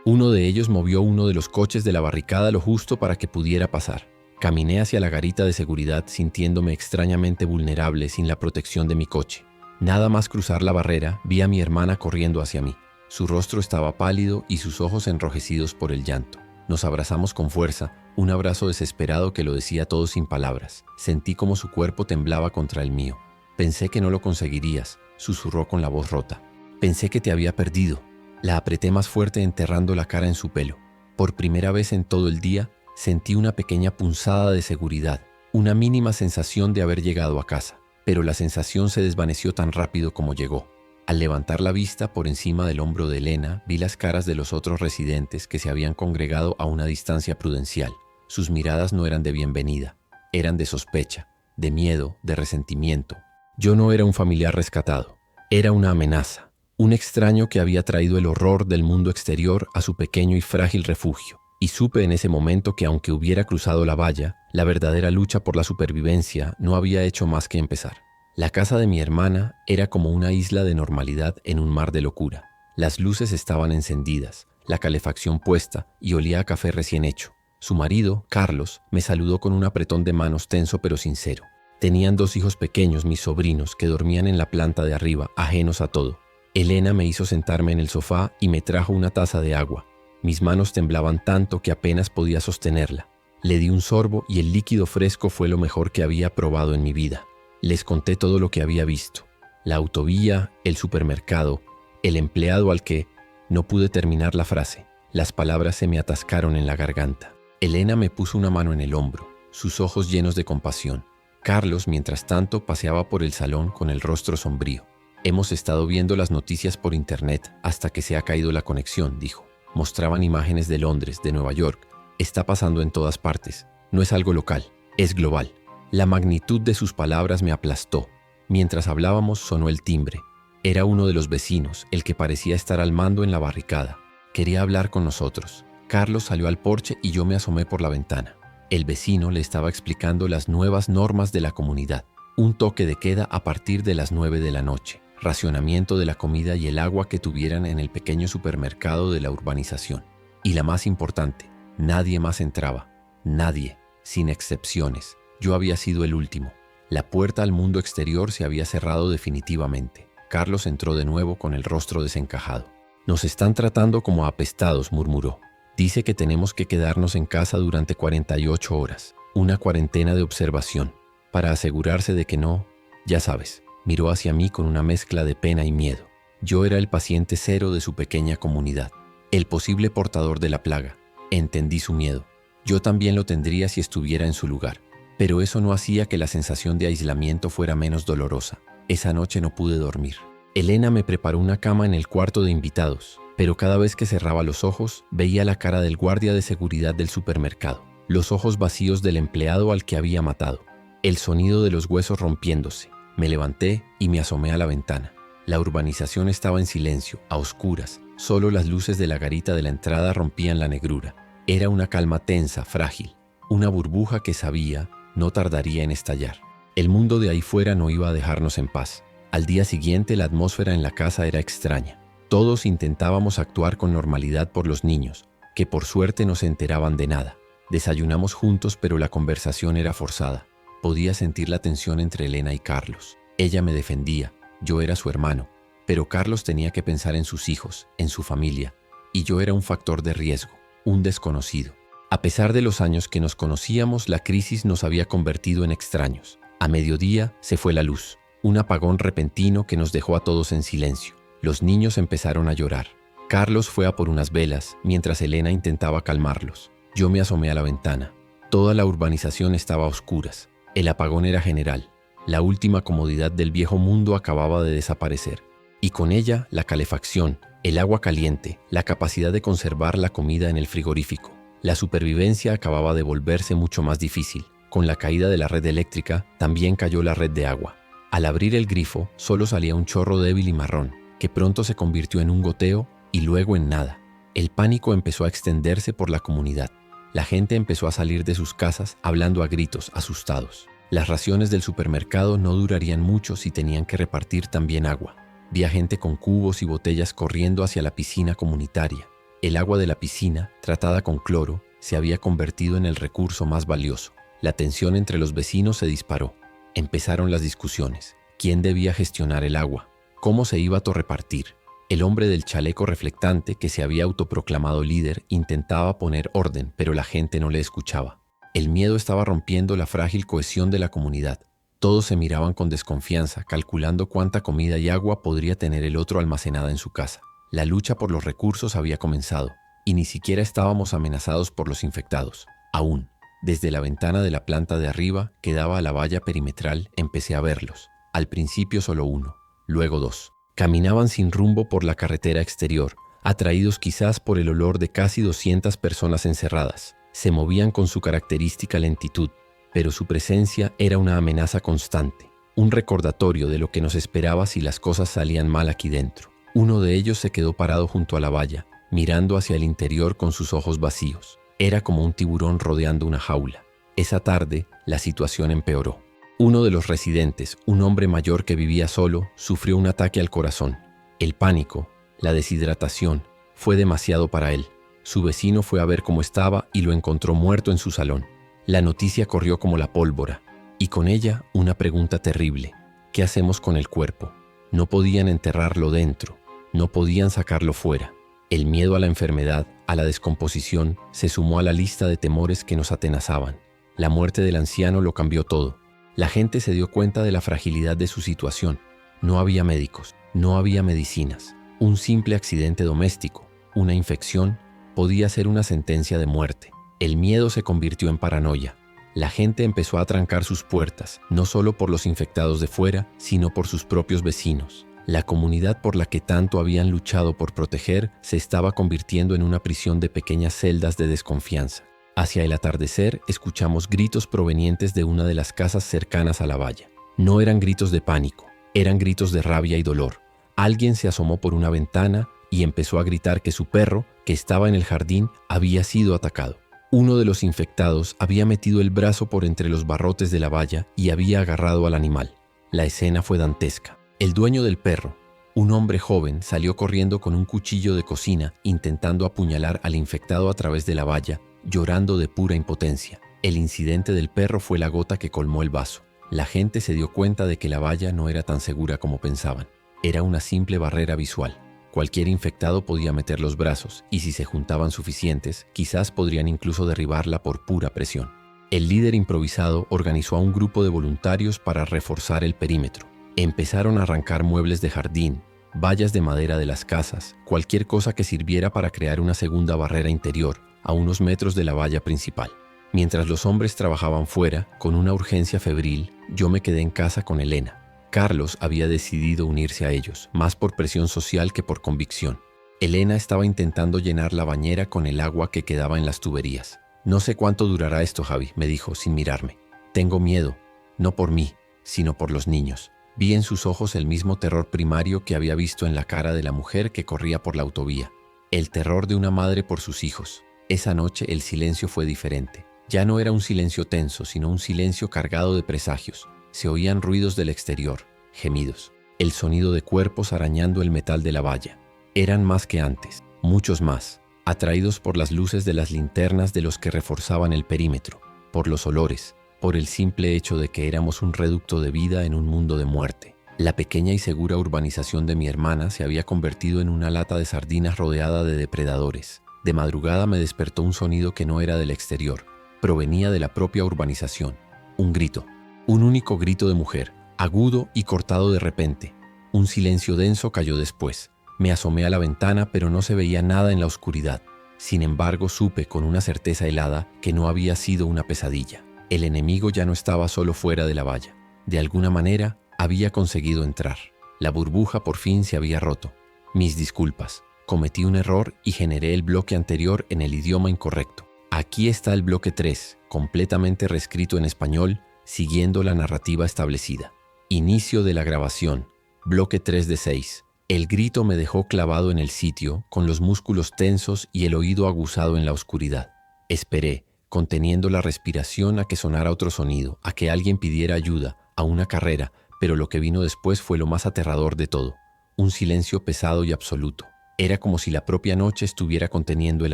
Uno de ellos movió uno de los coches de la barricada lo justo para que pudiera pasar. Caminé hacia la garita de seguridad sintiéndome extrañamente vulnerable sin la protección de mi coche. Nada más cruzar la barrera, vi a mi hermana corriendo hacia mí. Su rostro estaba pálido y sus ojos enrojecidos por el llanto. Nos abrazamos con fuerza, un abrazo desesperado que lo decía todo sin palabras. Sentí como su cuerpo temblaba contra el mío. Pensé que no lo conseguirías, susurró con la voz rota. Pensé que te había perdido. La apreté más fuerte enterrando la cara en su pelo. Por primera vez en todo el día, sentí una pequeña punzada de seguridad, una mínima sensación de haber llegado a casa. Pero la sensación se desvaneció tan rápido como llegó. Al levantar la vista por encima del hombro de Elena, vi las caras de los otros residentes que se habían congregado a una distancia prudencial. Sus miradas no eran de bienvenida, eran de sospecha, de miedo, de resentimiento. Yo no era un familiar rescatado, era una amenaza. Un extraño que había traído el horror del mundo exterior a su pequeño y frágil refugio. Y supe en ese momento que aunque hubiera cruzado la valla, la verdadera lucha por la supervivencia no había hecho más que empezar. La casa de mi hermana era como una isla de normalidad en un mar de locura. Las luces estaban encendidas, la calefacción puesta y olía a café recién hecho. Su marido, Carlos, me saludó con un apretón de manos tenso pero sincero. Tenían 2 hijos pequeños, mis sobrinos, que dormían en la planta de arriba, ajenos a todo. Elena me hizo sentarme en el sofá y me trajo una taza de agua. Mis manos temblaban tanto que apenas podía sostenerla. Le di un sorbo y el líquido fresco fue lo mejor que había probado en mi vida. Les conté todo lo que había visto. La autovía, el supermercado, el empleado al que... No pude terminar la frase. Las palabras se me atascaron en la garganta. Elena me puso una mano en el hombro, sus ojos llenos de compasión. Carlos, mientras tanto, paseaba por el salón con el rostro sombrío. Hemos estado viendo las noticias por internet hasta que se ha caído la conexión, dijo. Mostraban imágenes de Londres, de Nueva York. Está pasando en todas partes. No es algo local, es global. La magnitud de sus palabras me aplastó. Mientras hablábamos sonó el timbre. Era uno de los vecinos, el que parecía estar al mando en la barricada. Quería hablar con nosotros. Carlos salió al porche y yo me asomé por la ventana. El vecino le estaba explicando las nuevas normas de la comunidad. Un toque de queda a partir de las 9 de la noche. Racionamiento de la comida y el agua que tuvieran en el pequeño supermercado de la urbanización. Y la más importante, nadie más entraba. Nadie, sin excepciones. Yo había sido el último. La puerta al mundo exterior se había cerrado definitivamente. Carlos entró de nuevo con el rostro desencajado. Nos están tratando como apestados, murmuró. Dice que tenemos que quedarnos en casa durante 48 horas. Una cuarentena de observación. Para asegurarse de que no, ya sabes. Miró hacia mí con una mezcla de pena y miedo. Yo era el paciente cero de su pequeña comunidad, el posible portador de la plaga. Entendí su miedo. Yo también lo tendría si estuviera en su lugar. Pero eso no hacía que la sensación de aislamiento fuera menos dolorosa. Esa noche no pude dormir. Elena me preparó una cama en el cuarto de invitados, pero cada vez que cerraba los ojos, veía la cara del guardia de seguridad del supermercado, los ojos vacíos del empleado al que había matado, el sonido de los huesos rompiéndose. Me levanté y me asomé a la ventana. La urbanización estaba en silencio, a oscuras. Solo las luces de la garita de la entrada rompían la negrura. Era una calma tensa, frágil. Una burbuja que sabía no tardaría en estallar. El mundo de ahí fuera no iba a dejarnos en paz. Al día siguiente la atmósfera en la casa era extraña. Todos intentábamos actuar con normalidad por los niños, que por suerte no se enteraban de nada. Desayunamos juntos, pero la conversación era forzada. Podía sentir la tensión entre Elena y Carlos. Ella me defendía, yo era su hermano, pero Carlos tenía que pensar en sus hijos, en su familia, y yo era un factor de riesgo, un desconocido. A pesar de los años que nos conocíamos, la crisis nos había convertido en extraños. A mediodía se fue la luz, un apagón repentino que nos dejó a todos en silencio. Los niños empezaron a llorar. Carlos fue a por unas velas, mientras Elena intentaba calmarlos. Yo me asomé a la ventana. Toda la urbanización estaba a oscuras. El apagón era general. La última comodidad del viejo mundo acababa de desaparecer. Y con ella, la calefacción, el agua caliente, la capacidad de conservar la comida en el frigorífico. La supervivencia acababa de volverse mucho más difícil. Con la caída de la red eléctrica, también cayó la red de agua. Al abrir el grifo, solo salía un chorro débil y marrón, que pronto se convirtió en un goteo y luego en nada. El pánico empezó a extenderse por la comunidad. La gente empezó a salir de sus casas hablando a gritos, asustados. Las raciones del supermercado no durarían mucho si tenían que repartir también agua. Vi a gente con cubos y botellas corriendo hacia la piscina comunitaria. El agua de la piscina, tratada con cloro, se había convertido en el recurso más valioso. La tensión entre los vecinos se disparó. Empezaron las discusiones. ¿Quién debía gestionar el agua? ¿Cómo se iba a repartir? El hombre del chaleco reflectante, que se había autoproclamado líder, intentaba poner orden, pero la gente no le escuchaba. El miedo estaba rompiendo la frágil cohesión de la comunidad. Todos se miraban con desconfianza, calculando cuánta comida y agua podría tener el otro almacenada en su casa. La lucha por los recursos había comenzado, y ni siquiera estábamos amenazados por los infectados. Aún, desde la ventana de la planta de arriba, que daba a la valla perimetral, empecé a verlos. Al principio solo uno, luego dos. Caminaban sin rumbo por la carretera exterior, atraídos quizás por el olor de casi 200 personas encerradas. Se movían con su característica lentitud, pero su presencia era una amenaza constante, un recordatorio de lo que nos esperaba si las cosas salían mal aquí dentro. Uno de ellos se quedó parado junto a la valla, mirando hacia el interior con sus ojos vacíos. Era como un tiburón rodeando una jaula. Esa tarde, la situación empeoró. Uno de los residentes, un hombre mayor que vivía solo, sufrió un ataque al corazón. El pánico, la deshidratación, fue demasiado para él. Su vecino fue a ver cómo estaba y lo encontró muerto en su salón. La noticia corrió como la pólvora, y con ella una pregunta terrible. ¿Qué hacemos con el cuerpo? No podían enterrarlo dentro, no podían sacarlo fuera. El miedo a la enfermedad, a la descomposición, se sumó a la lista de temores que nos atenazaban. La muerte del anciano lo cambió todo. La gente se dio cuenta de la fragilidad de su situación. No había médicos, no había medicinas. Un simple accidente doméstico, una infección, podía ser una sentencia de muerte. El miedo se convirtió en paranoia. La gente empezó a trancar sus puertas, no solo por los infectados de fuera, sino por sus propios vecinos. La comunidad por la que tanto habían luchado por proteger se estaba convirtiendo en una prisión de pequeñas celdas de desconfianza. Hacia el atardecer, escuchamos gritos provenientes de una de las casas cercanas a la valla. No eran gritos de pánico, eran gritos de rabia y dolor. Alguien se asomó por una ventana y empezó a gritar que su perro, que estaba en el jardín, había sido atacado. Uno de los infectados había metido el brazo por entre los barrotes de la valla y había agarrado al animal. La escena fue dantesca. El dueño del perro, un hombre joven, salió corriendo con un cuchillo de cocina intentando apuñalar al infectado a través de la valla, llorando de pura impotencia. El incidente del perro fue la gota que colmó el vaso. La gente se dio cuenta de que la valla no era tan segura como pensaban. Era una simple barrera visual. Cualquier infectado podía meter los brazos y si se juntaban suficientes, quizás podrían incluso derribarla por pura presión. El líder improvisado organizó a un grupo de voluntarios para reforzar el perímetro. Empezaron a arrancar muebles de jardín, vallas de madera de las casas, cualquier cosa que sirviera para crear una segunda barrera interior, a unos metros de la valla principal. Mientras los hombres trabajaban fuera, con una urgencia febril, yo me quedé en casa con Elena. Carlos había decidido unirse a ellos, más por presión social que por convicción. Elena estaba intentando llenar la bañera con el agua que quedaba en las tuberías. «No sé cuánto durará esto, Javi», me dijo sin mirarme. «Tengo miedo, no por mí, sino por los niños». Vi en sus ojos el mismo terror primario que había visto en la cara de la mujer que corría por la autovía. El terror de una madre por sus hijos. Esa noche el silencio fue diferente. Ya no era un silencio tenso, sino un silencio cargado de presagios. Se oían ruidos del exterior, gemidos, el sonido de cuerpos arañando el metal de la valla. Eran más que antes, muchos más, atraídos por las luces de las linternas de los que reforzaban el perímetro, por los olores, por el simple hecho de que éramos un reducto de vida en un mundo de muerte. La pequeña y segura urbanización de mi hermana se había convertido en una lata de sardinas rodeada de depredadores. De madrugada me despertó un sonido que no era del exterior, provenía de la propia urbanización. Un grito, un único grito de mujer, agudo y cortado de repente. Un silencio denso cayó después. Me asomé a la ventana, pero no se veía nada en la oscuridad. Sin embargo, supe con una certeza helada que no había sido una pesadilla. El enemigo ya no estaba solo fuera de la valla. De alguna manera, había conseguido entrar. La burbuja por fin se había roto. Mis disculpas. Cometí un error y generé el bloque anterior en el idioma incorrecto. Aquí está el bloque 3, completamente reescrito en español, siguiendo la narrativa establecida. Inicio de la grabación. Bloque 3 de 6. El grito me dejó clavado en el sitio, con los músculos tensos y el oído aguzado en la oscuridad. Esperé, conteniendo la respiración a que sonara otro sonido, a que alguien pidiera ayuda, a una carrera, pero lo que vino después fue lo más aterrador de todo. Un silencio pesado y absoluto. Era como si la propia noche estuviera conteniendo el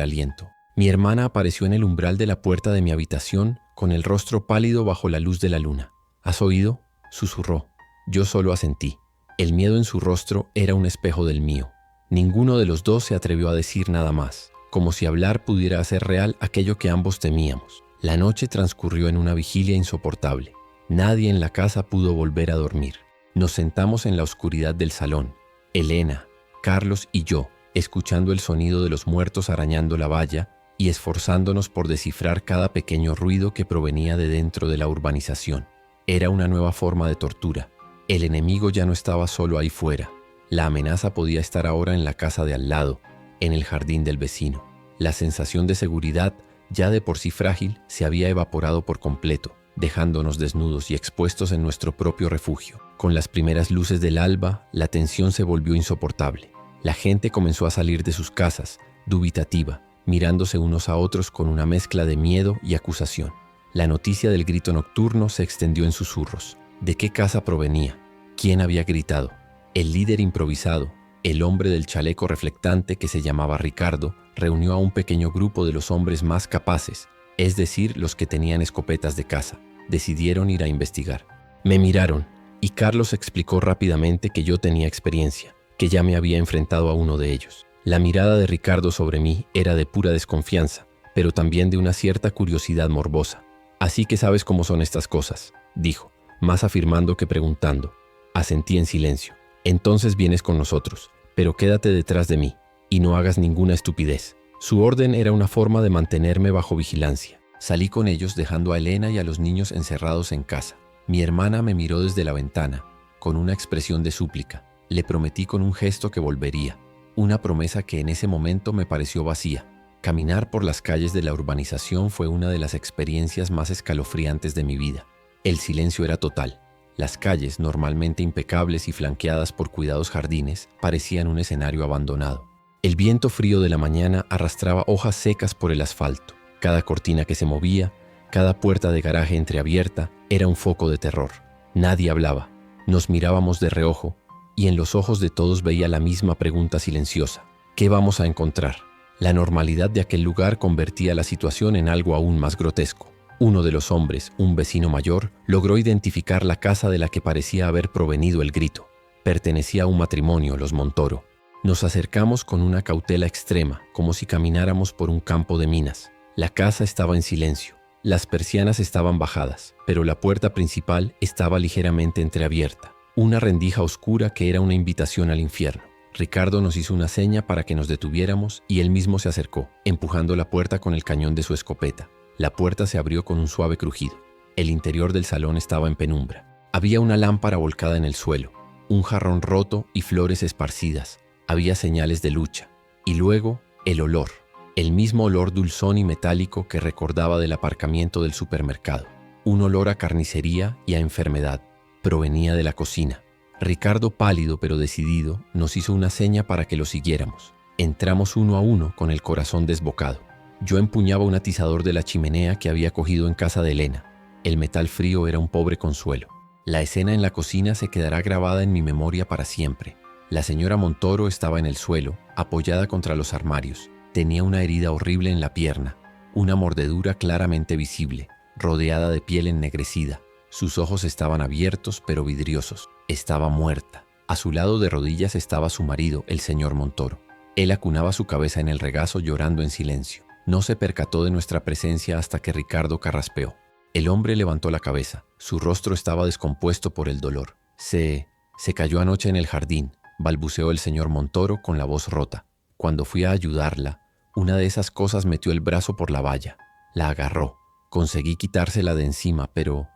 aliento. Mi hermana apareció en el umbral de la puerta de mi habitación, con el rostro pálido bajo la luz de la luna. ¿Has oído?, susurró. Yo solo asentí. El miedo en su rostro era un espejo del mío. Ninguno de los dos se atrevió a decir nada más, como si hablar pudiera hacer real aquello que ambos temíamos. La noche transcurrió en una vigilia insoportable. Nadie en la casa pudo volver a dormir. Nos sentamos en la oscuridad del salón. Elena, Carlos y yo, escuchando el sonido de los muertos arañando la valla y esforzándonos por descifrar cada pequeño ruido que provenía de dentro de la urbanización. Era una nueva forma de tortura. El enemigo ya no estaba solo ahí fuera. La amenaza podía estar ahora en la casa de al lado, en el jardín del vecino. La sensación de seguridad, ya de por sí frágil, se había evaporado por completo, dejándonos desnudos y expuestos en nuestro propio refugio. Con las primeras luces del alba, la tensión se volvió insoportable. La gente comenzó a salir de sus casas, dubitativa, mirándose unos a otros con una mezcla de miedo y acusación. La noticia del grito nocturno se extendió en susurros. ¿De qué casa provenía? ¿Quién había gritado? El líder improvisado, el hombre del chaleco reflectante que se llamaba Ricardo, reunió a un pequeño grupo de los hombres más capaces, es decir, los que tenían escopetas de caza. Decidieron ir a investigar. Me miraron, y Carlos explicó rápidamente que yo tenía experiencia, que ya me había enfrentado a uno de ellos. La mirada de Ricardo sobre mí era de pura desconfianza, pero también de una cierta curiosidad morbosa. Así que sabes cómo son estas cosas, dijo, más afirmando que preguntando. Asentí en silencio. Entonces vienes con nosotros, pero quédate detrás de mí, y no hagas ninguna estupidez. Su orden era una forma de mantenerme bajo vigilancia. Salí con ellos dejando a Elena y a los niños encerrados en casa. Mi hermana me miró desde la ventana, con una expresión de súplica. Le prometí con un gesto que volvería, una promesa que en ese momento me pareció vacía. Caminar por las calles de la urbanización fue una de las experiencias más escalofriantes de mi vida. El silencio era total. Las calles, normalmente impecables y flanqueadas por cuidados jardines, parecían un escenario abandonado. El viento frío de la mañana arrastraba hojas secas por el asfalto. Cada cortina que se movía, cada puerta de garaje entreabierta, era un foco de terror. Nadie hablaba. Nos mirábamos de reojo, y en los ojos de todos veía la misma pregunta silenciosa. ¿Qué vamos a encontrar? La normalidad de aquel lugar convertía la situación en algo aún más grotesco. Uno de los hombres, un vecino mayor, logró identificar la casa de la que parecía haber provenido el grito. Pertenecía a un matrimonio, los Montoro. Nos acercamos con una cautela extrema, como si camináramos por un campo de minas. La casa estaba en silencio. Las persianas estaban bajadas, pero la puerta principal estaba ligeramente entreabierta. Una rendija oscura que era una invitación al infierno. Ricardo nos hizo una seña para que nos detuviéramos y él mismo se acercó, empujando la puerta con el cañón de su escopeta. La puerta se abrió con un suave crujido. El interior del salón estaba en penumbra. Había una lámpara volcada en el suelo, un jarrón roto y flores esparcidas. Había señales de lucha. Y luego, el olor. El mismo olor dulzón y metálico que recordaba del aparcamiento del supermercado. Un olor a carnicería y a enfermedad. Provenía de la cocina. Ricardo, pálido pero decidido, nos hizo una seña para que lo siguiéramos. Entramos uno a uno con el corazón desbocado. Yo empuñaba un atizador de la chimenea que había cogido en casa de Elena. El metal frío era un pobre consuelo. La escena en la cocina se quedará grabada en mi memoria para siempre. La señora Montoro estaba en el suelo, apoyada contra los armarios. Tenía una herida horrible en la pierna, una mordedura claramente visible, rodeada de piel ennegrecida. Sus ojos estaban abiertos pero vidriosos. Estaba muerta. A su lado de rodillas estaba su marido, el señor Montoro. Él acunaba su cabeza en el regazo llorando en silencio. No se percató de nuestra presencia hasta que Ricardo carraspeó. El hombre levantó la cabeza. Su rostro estaba descompuesto por el dolor. Se cayó anoche en el jardín, balbuceó el señor Montoro con la voz rota. Cuando fui a ayudarla, una de esas cosas metió el brazo por la valla. La agarró. Conseguí quitársela de encima, pero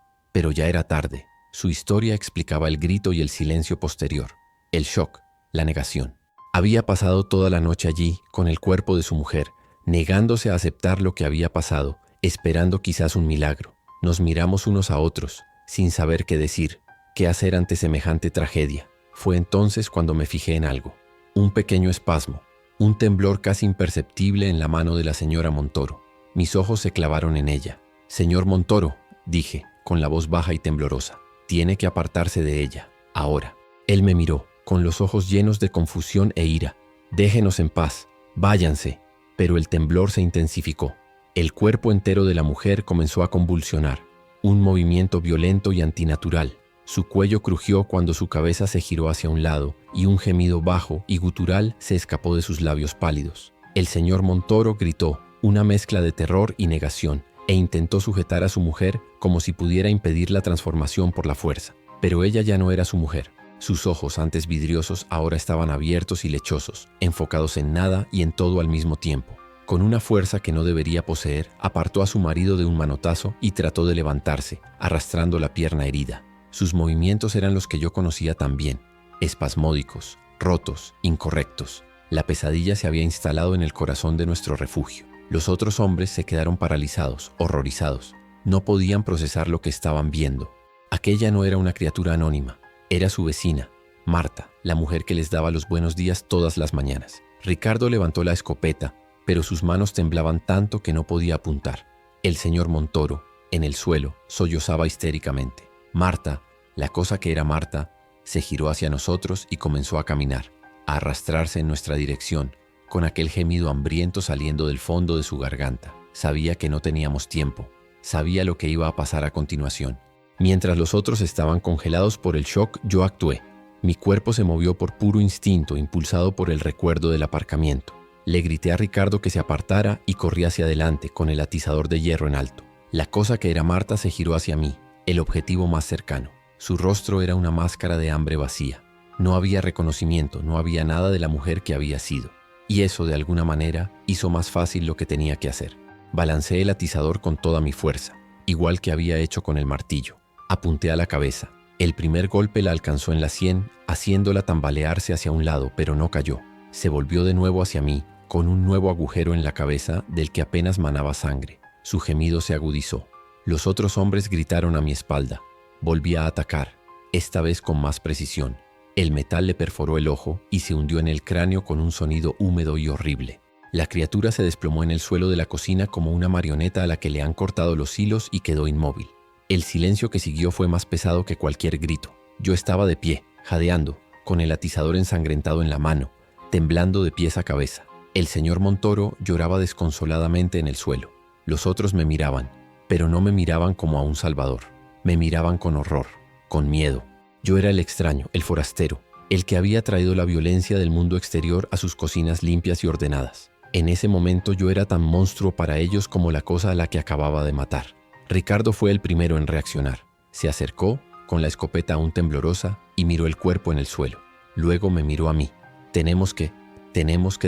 ya era tarde. Su historia explicaba el grito y el silencio posterior. El shock, la negación. Había pasado toda la noche allí, con el cuerpo de su mujer, negándose a aceptar lo que había pasado, esperando quizás un milagro. Nos miramos unos a otros, sin saber qué decir, qué hacer ante semejante tragedia. Fue entonces cuando me fijé en algo. Un pequeño espasmo, un temblor casi imperceptible en la mano de la señora Montoro. Mis ojos se clavaron en ella. «Señor Montoro», dije, con la voz baja y temblorosa, «tiene que apartarse de ella, ahora». Él me miró, con los ojos llenos de confusión e ira. «Déjenos en paz, váyanse». Pero el temblor se intensificó. El cuerpo entero de la mujer comenzó a convulsionar, un movimiento violento y antinatural. Su cuello crujió cuando su cabeza se giró hacia un lado y un gemido bajo y gutural se escapó de sus labios pálidos. El señor Montoro gritó, una mezcla de terror y negación, e intentó sujetar a su mujer como si pudiera impedir la transformación por la fuerza. Pero ella ya no era su mujer. Sus ojos, antes vidriosos, ahora estaban abiertos y lechosos, enfocados en nada y en todo al mismo tiempo. Con una fuerza que no debería poseer, apartó a su marido de un manotazo y trató de levantarse, arrastrando la pierna herida. Sus movimientos eran los que yo conocía tan bien, espasmódicos, rotos, incorrectos. La pesadilla se había instalado en el corazón de nuestro refugio. Los otros hombres se quedaron paralizados, horrorizados. No podían procesar lo que estaban viendo. Aquella no era una criatura anónima. Era su vecina, Marta, la mujer que les daba los buenos días todas las mañanas. Ricardo levantó la escopeta, pero sus manos temblaban tanto que no podía apuntar. El señor Montoro, en el suelo, sollozaba histéricamente. Marta, la cosa que era Marta, se giró hacia nosotros y comenzó a caminar, a arrastrarse en nuestra dirección, con aquel gemido hambriento saliendo del fondo de su garganta. Sabía que no teníamos tiempo, sabía lo que iba a pasar a continuación. Mientras los otros estaban congelados por el shock, yo actué. Mi cuerpo se movió por puro instinto, impulsado por el recuerdo del aparcamiento. Le grité a Ricardo que se apartara y corrí hacia adelante con el atizador de hierro en alto. La cosa que era Marta se giró hacia mí, el objetivo más cercano. Su rostro era una máscara de hambre vacía. No había reconocimiento, no había nada de la mujer que había sido. Y eso, de alguna manera, hizo más fácil lo que tenía que hacer. Balanceé el atizador con toda mi fuerza, igual que había hecho con el martillo. Apunté a la cabeza. El primer golpe la alcanzó en la sien, haciéndola tambalearse hacia un lado, pero no cayó. Se volvió de nuevo hacia mí, con un nuevo agujero en la cabeza del que apenas manaba sangre. Su gemido se agudizó. Los otros hombres gritaron a mi espalda. Volví a atacar, esta vez con más precisión. El metal le perforó el ojo y se hundió en el cráneo con un sonido húmedo y horrible. La criatura se desplomó en el suelo de la cocina como una marioneta a la que le han cortado los hilos y quedó inmóvil. El silencio que siguió fue más pesado que cualquier grito. Yo estaba de pie, jadeando, con el atizador ensangrentado en la mano, temblando de pies a cabeza. El señor Montoro lloraba desconsoladamente en el suelo. Los otros me miraban, pero no me miraban como a un salvador. Me miraban con horror, con miedo. Yo era el extraño, el forastero, el que había traído la violencia del mundo exterior a sus cocinas limpias y ordenadas. En ese momento yo era tan monstruo para ellos como la cosa a la que acababa de matar. Ricardo fue el primero en reaccionar. Se acercó, con la escopeta aún temblorosa, y miró el cuerpo en el suelo. Luego me miró a mí. Tenemos que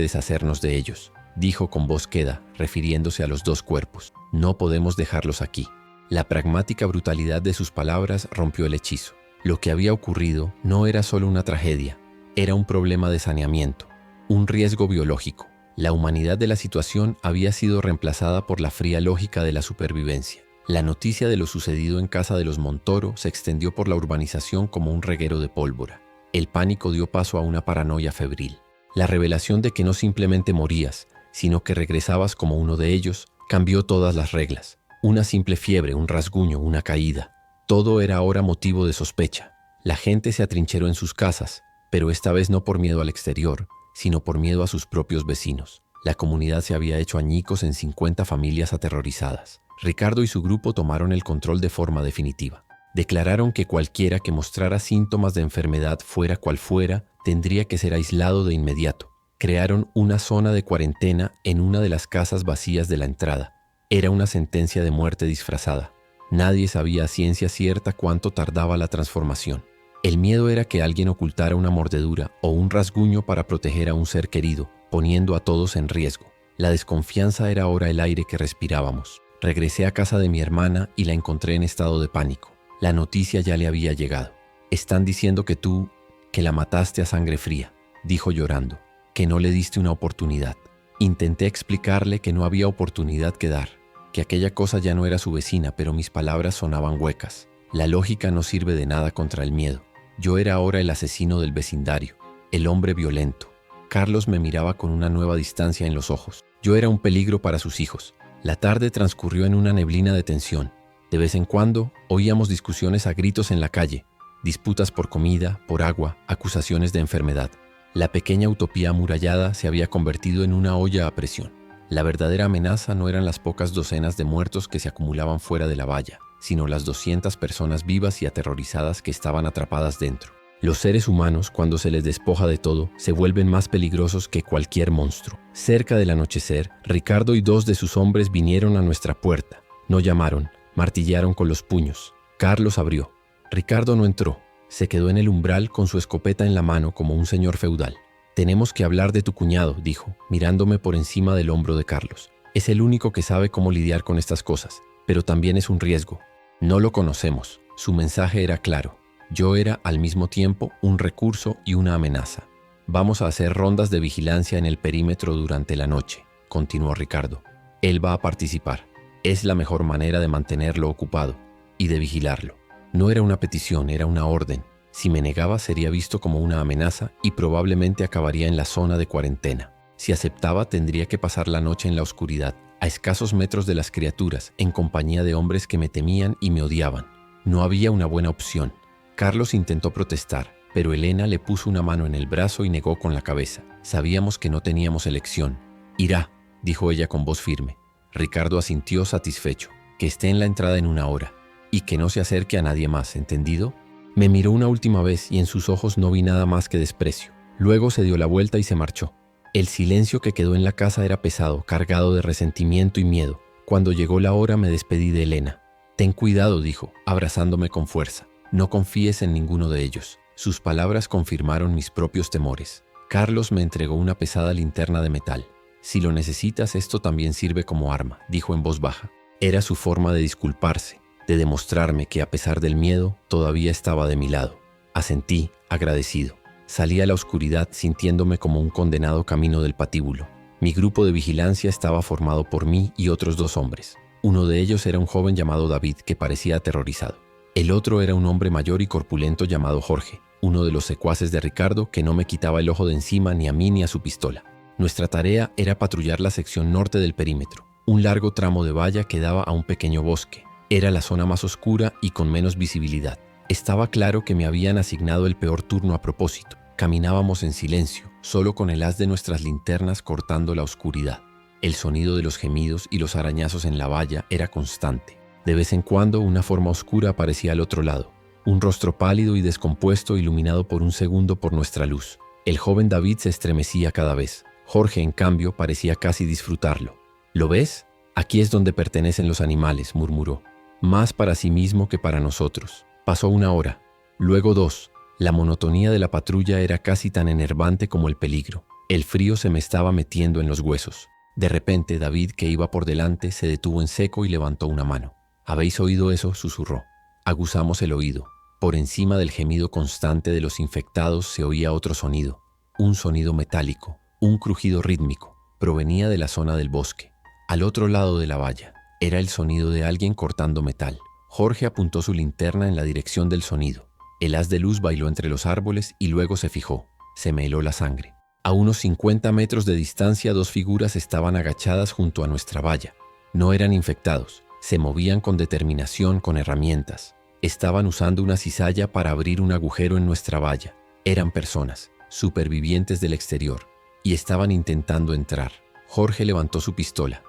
deshacernos de ellos», dijo con voz queda, refiriéndose a los dos cuerpos. «No podemos dejarlos aquí». La pragmática brutalidad de sus palabras rompió el hechizo. Lo que había ocurrido no era solo una tragedia, era un problema de saneamiento, un riesgo biológico. La humanidad de la situación había sido reemplazada por la fría lógica de la supervivencia. La noticia de lo sucedido en casa de los Montoro se extendió por la urbanización como un reguero de pólvora. El pánico dio paso a una paranoia febril. La revelación de que no simplemente morías, sino que regresabas como uno de ellos, cambió todas las reglas. Una simple fiebre, un rasguño, una caída. Todo era ahora motivo de sospecha. La gente se atrincheró en sus casas, pero esta vez no por miedo al exterior, sino por miedo a sus propios vecinos. La comunidad se había hecho añicos en 50 familias aterrorizadas. Ricardo y su grupo tomaron el control de forma definitiva. Declararon que cualquiera que mostrara síntomas de enfermedad, fuera cual fuera, tendría que ser aislado de inmediato. Crearon una zona de cuarentena en una de las casas vacías de la entrada. Era una sentencia de muerte disfrazada. Nadie sabía a ciencia cierta cuánto tardaba la transformación. El miedo era que alguien ocultara una mordedura o un rasguño para proteger a un ser querido, poniendo a todos en riesgo. La desconfianza era ahora el aire que respirábamos. Regresé a casa de mi hermana y la encontré en estado de pánico. La noticia ya le había llegado. «Están diciendo que la mataste a sangre fría», dijo llorando, «que no le diste una oportunidad». Intenté explicarle que no había oportunidad que dar, que aquella cosa ya no era su vecina, pero mis palabras sonaban huecas. La lógica no sirve de nada contra el miedo. Yo era ahora el asesino del vecindario, el hombre violento. Carlos me miraba con una nueva distancia en los ojos. Yo era un peligro para sus hijos. La tarde transcurrió en una neblina de tensión. De vez en cuando oíamos discusiones a gritos en la calle, disputas por comida, por agua, acusaciones de enfermedad. La pequeña utopía amurallada se había convertido en una olla a presión. La verdadera amenaza no eran las pocas docenas de muertos que se acumulaban fuera de la valla, sino las 200 personas vivas y aterrorizadas que estaban atrapadas dentro. Los seres humanos, cuando se les despoja de todo, se vuelven más peligrosos que cualquier monstruo. Cerca del anochecer, Ricardo y 2 de sus hombres vinieron a nuestra puerta. No llamaron, martillaron con los puños. Carlos abrió. Ricardo no entró. Se quedó en el umbral con su escopeta en la mano como un señor feudal. «Tenemos que hablar de tu cuñado», dijo, mirándome por encima del hombro de Carlos. «Es el único que sabe cómo lidiar con estas cosas, pero también es un riesgo. No lo conocemos». Su mensaje era claro. Yo era al mismo tiempo un recurso y una amenaza. «Vamos a hacer rondas de vigilancia en el perímetro durante la noche», continuó Ricardo. «Él va a participar. Es la mejor manera de mantenerlo ocupado y de vigilarlo». No era una petición, era una orden. Si me negaba sería visto como una amenaza y probablemente acabaría en la zona de cuarentena. Si aceptaba tendría que pasar la noche en la oscuridad, a escasos metros de las criaturas, en compañía de hombres que me temían y me odiaban. No había una buena opción. Carlos intentó protestar, pero Elena le puso una mano en el brazo y negó con la cabeza. Sabíamos que no teníamos elección. «Irá», dijo ella con voz firme. Ricardo asintió satisfecho. «Que esté en la entrada en 1 hora. Y que no se acerque a nadie más, ¿entendido?» Me miró una última vez y en sus ojos no vi nada más que desprecio. Luego se dio la vuelta y se marchó. El silencio que quedó en la casa era pesado, cargado de resentimiento y miedo. Cuando llegó la hora me despedí de Elena. «Ten cuidado», dijo, abrazándome con fuerza. «No confíes en ninguno de ellos». Sus palabras confirmaron mis propios temores. Carlos me entregó una pesada linterna de metal. «Si lo necesitas, esto también sirve como arma», dijo en voz baja. Era su forma de disculparse, de demostrarme que a pesar del miedo, todavía estaba de mi lado. Asentí, agradecido. Salí a la oscuridad sintiéndome como un condenado camino del patíbulo. Mi grupo de vigilancia estaba formado por mí y otros 2 hombres. Uno de ellos era un joven llamado David que parecía aterrorizado. El otro era un hombre mayor y corpulento llamado Jorge, uno de los secuaces de Ricardo que no me quitaba el ojo de encima ni a mí ni a su pistola. Nuestra tarea era patrullar la sección norte del perímetro, un largo tramo de valla que daba a un pequeño bosque. Era la zona más oscura y con menos visibilidad. Estaba claro que me habían asignado el peor turno a propósito. Caminábamos en silencio, solo con el haz de nuestras linternas cortando la oscuridad. El sonido de los gemidos y los arañazos en la valla era constante. De vez en cuando una forma oscura aparecía al otro lado, un rostro pálido y descompuesto iluminado por un segundo por nuestra luz. El joven David se estremecía cada vez. Jorge, en cambio, parecía casi disfrutarlo. «¿Lo ves? Aquí es donde pertenecen los animales», murmuró. «Más para sí mismo que para nosotros». Pasó 1 hora, luego 2. La monotonía de la patrulla era casi tan enervante como el peligro. El frío se me estaba metiendo en los huesos. De repente, David, que iba por delante, se detuvo en seco y levantó una mano. «¿Habéis oído eso?», susurró. Aguzamos el oído. Por encima del gemido constante de los infectados se oía otro sonido. Un sonido metálico, un crujido rítmico. Provenía de la zona del bosque, al otro lado de la valla. Era el sonido de alguien cortando metal. Jorge apuntó su linterna en la dirección del sonido. El haz de luz bailó entre los árboles y luego se fijó. Se me heló la sangre. A unos 50 metros de distancia 2 figuras estaban agachadas junto a nuestra valla. No eran infectados. Se movían con determinación, con herramientas. Estaban usando una cizalla para abrir un agujero en nuestra valla. Eran personas, supervivientes del exterior, y estaban intentando entrar. Jorge levantó su pistola.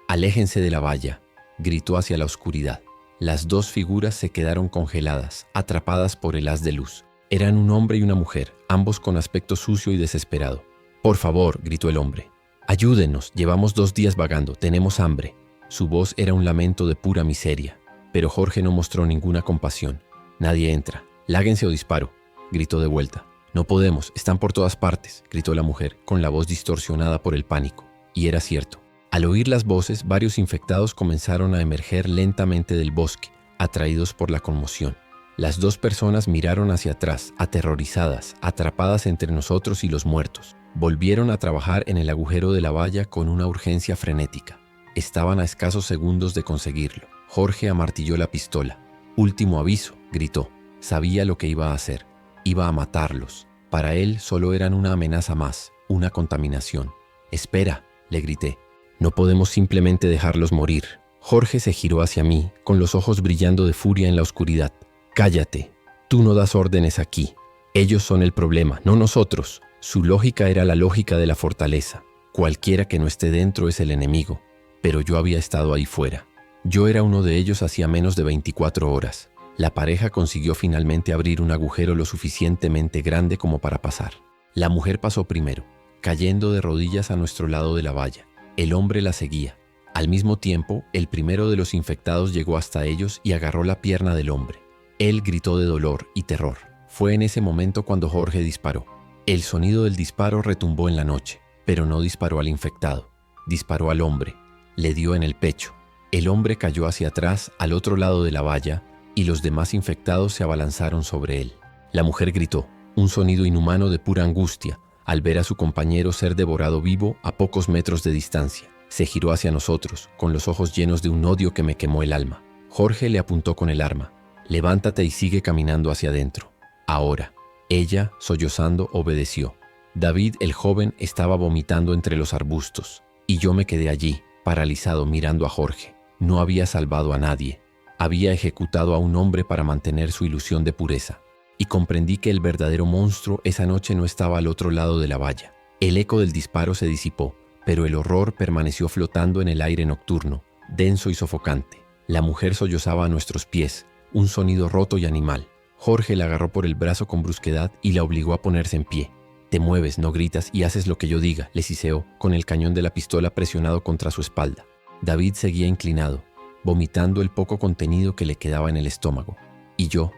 «Aléjense de la valla», gritó hacia la oscuridad. Las 2 figuras se quedaron congeladas, atrapadas por el haz de luz. Eran un hombre y una mujer, ambos con aspecto sucio y desesperado. «Por favor», gritó el hombre. «Ayúdenos, llevamos 2 días vagando, tenemos hambre». Su voz era un lamento de pura miseria, pero Jorge no mostró ninguna compasión. «Nadie entra. Láguense o disparo», gritó de vuelta. «No podemos, están por todas partes», gritó la mujer, con la voz distorsionada por el pánico. Y era cierto. Al oír las voces, varios infectados comenzaron a emerger lentamente del bosque, atraídos por la conmoción. Las 2 personas miraron hacia atrás, aterrorizadas, atrapadas entre nosotros y los muertos. Volvieron a trabajar en el agujero de la valla con una urgencia frenética. Estaban a escasos segundos de conseguirlo. Jorge amartilló la pistola. «Último aviso», gritó. Sabía lo que iba a hacer. Iba a matarlos. Para él solo eran una amenaza más, una contaminación. «Espera», le grité. No podemos simplemente dejarlos morir. Jorge se giró hacia mí, con los ojos brillando de furia en la oscuridad. Cállate, tú no das órdenes aquí. Ellos son el problema, no nosotros. Su lógica era la lógica de la fortaleza. Cualquiera que no esté dentro es el enemigo. Pero yo había estado ahí fuera. Yo era uno de ellos hacía menos de 24 horas. La pareja consiguió finalmente abrir un agujero lo suficientemente grande como para pasar. La mujer pasó primero, cayendo de rodillas a nuestro lado de la valla. El hombre la seguía. Al mismo tiempo, el primero de los infectados llegó hasta ellos y agarró la pierna del hombre. Él gritó de dolor y terror. Fue en ese momento cuando Jorge disparó. El sonido del disparo retumbó en la noche, pero no disparó al infectado. Disparó al hombre. Le dio en el pecho. El hombre cayó hacia atrás, al otro lado de la valla, y los demás infectados se abalanzaron sobre él. La mujer gritó, un sonido inhumano de pura angustia, al ver a su compañero ser devorado vivo a pocos metros de distancia. Se giró hacia nosotros, con los ojos llenos de un odio que me quemó el alma. Jorge le apuntó con el arma. Levántate y sigue caminando hacia adentro. Ahora. Ella, sollozando, obedeció. David, el joven, estaba vomitando entre los arbustos, y yo me quedé allí, paralizado mirando a Jorge. No había salvado a nadie. Había ejecutado a un hombre para mantener su ilusión de pureza. Y comprendí que el verdadero monstruo esa noche no estaba al otro lado de la valla. El eco del disparo se disipó, pero el horror permaneció flotando en el aire nocturno, denso y sofocante. La mujer sollozaba a nuestros pies, un sonido roto y animal. Jorge la agarró por el brazo con brusquedad y la obligó a ponerse en pie. Te mueves, no gritas y haces lo que yo diga, le siseó, con el cañón de la pistola presionado contra su espalda. David seguía inclinado, vomitando el poco contenido que le quedaba en el estómago. Y yo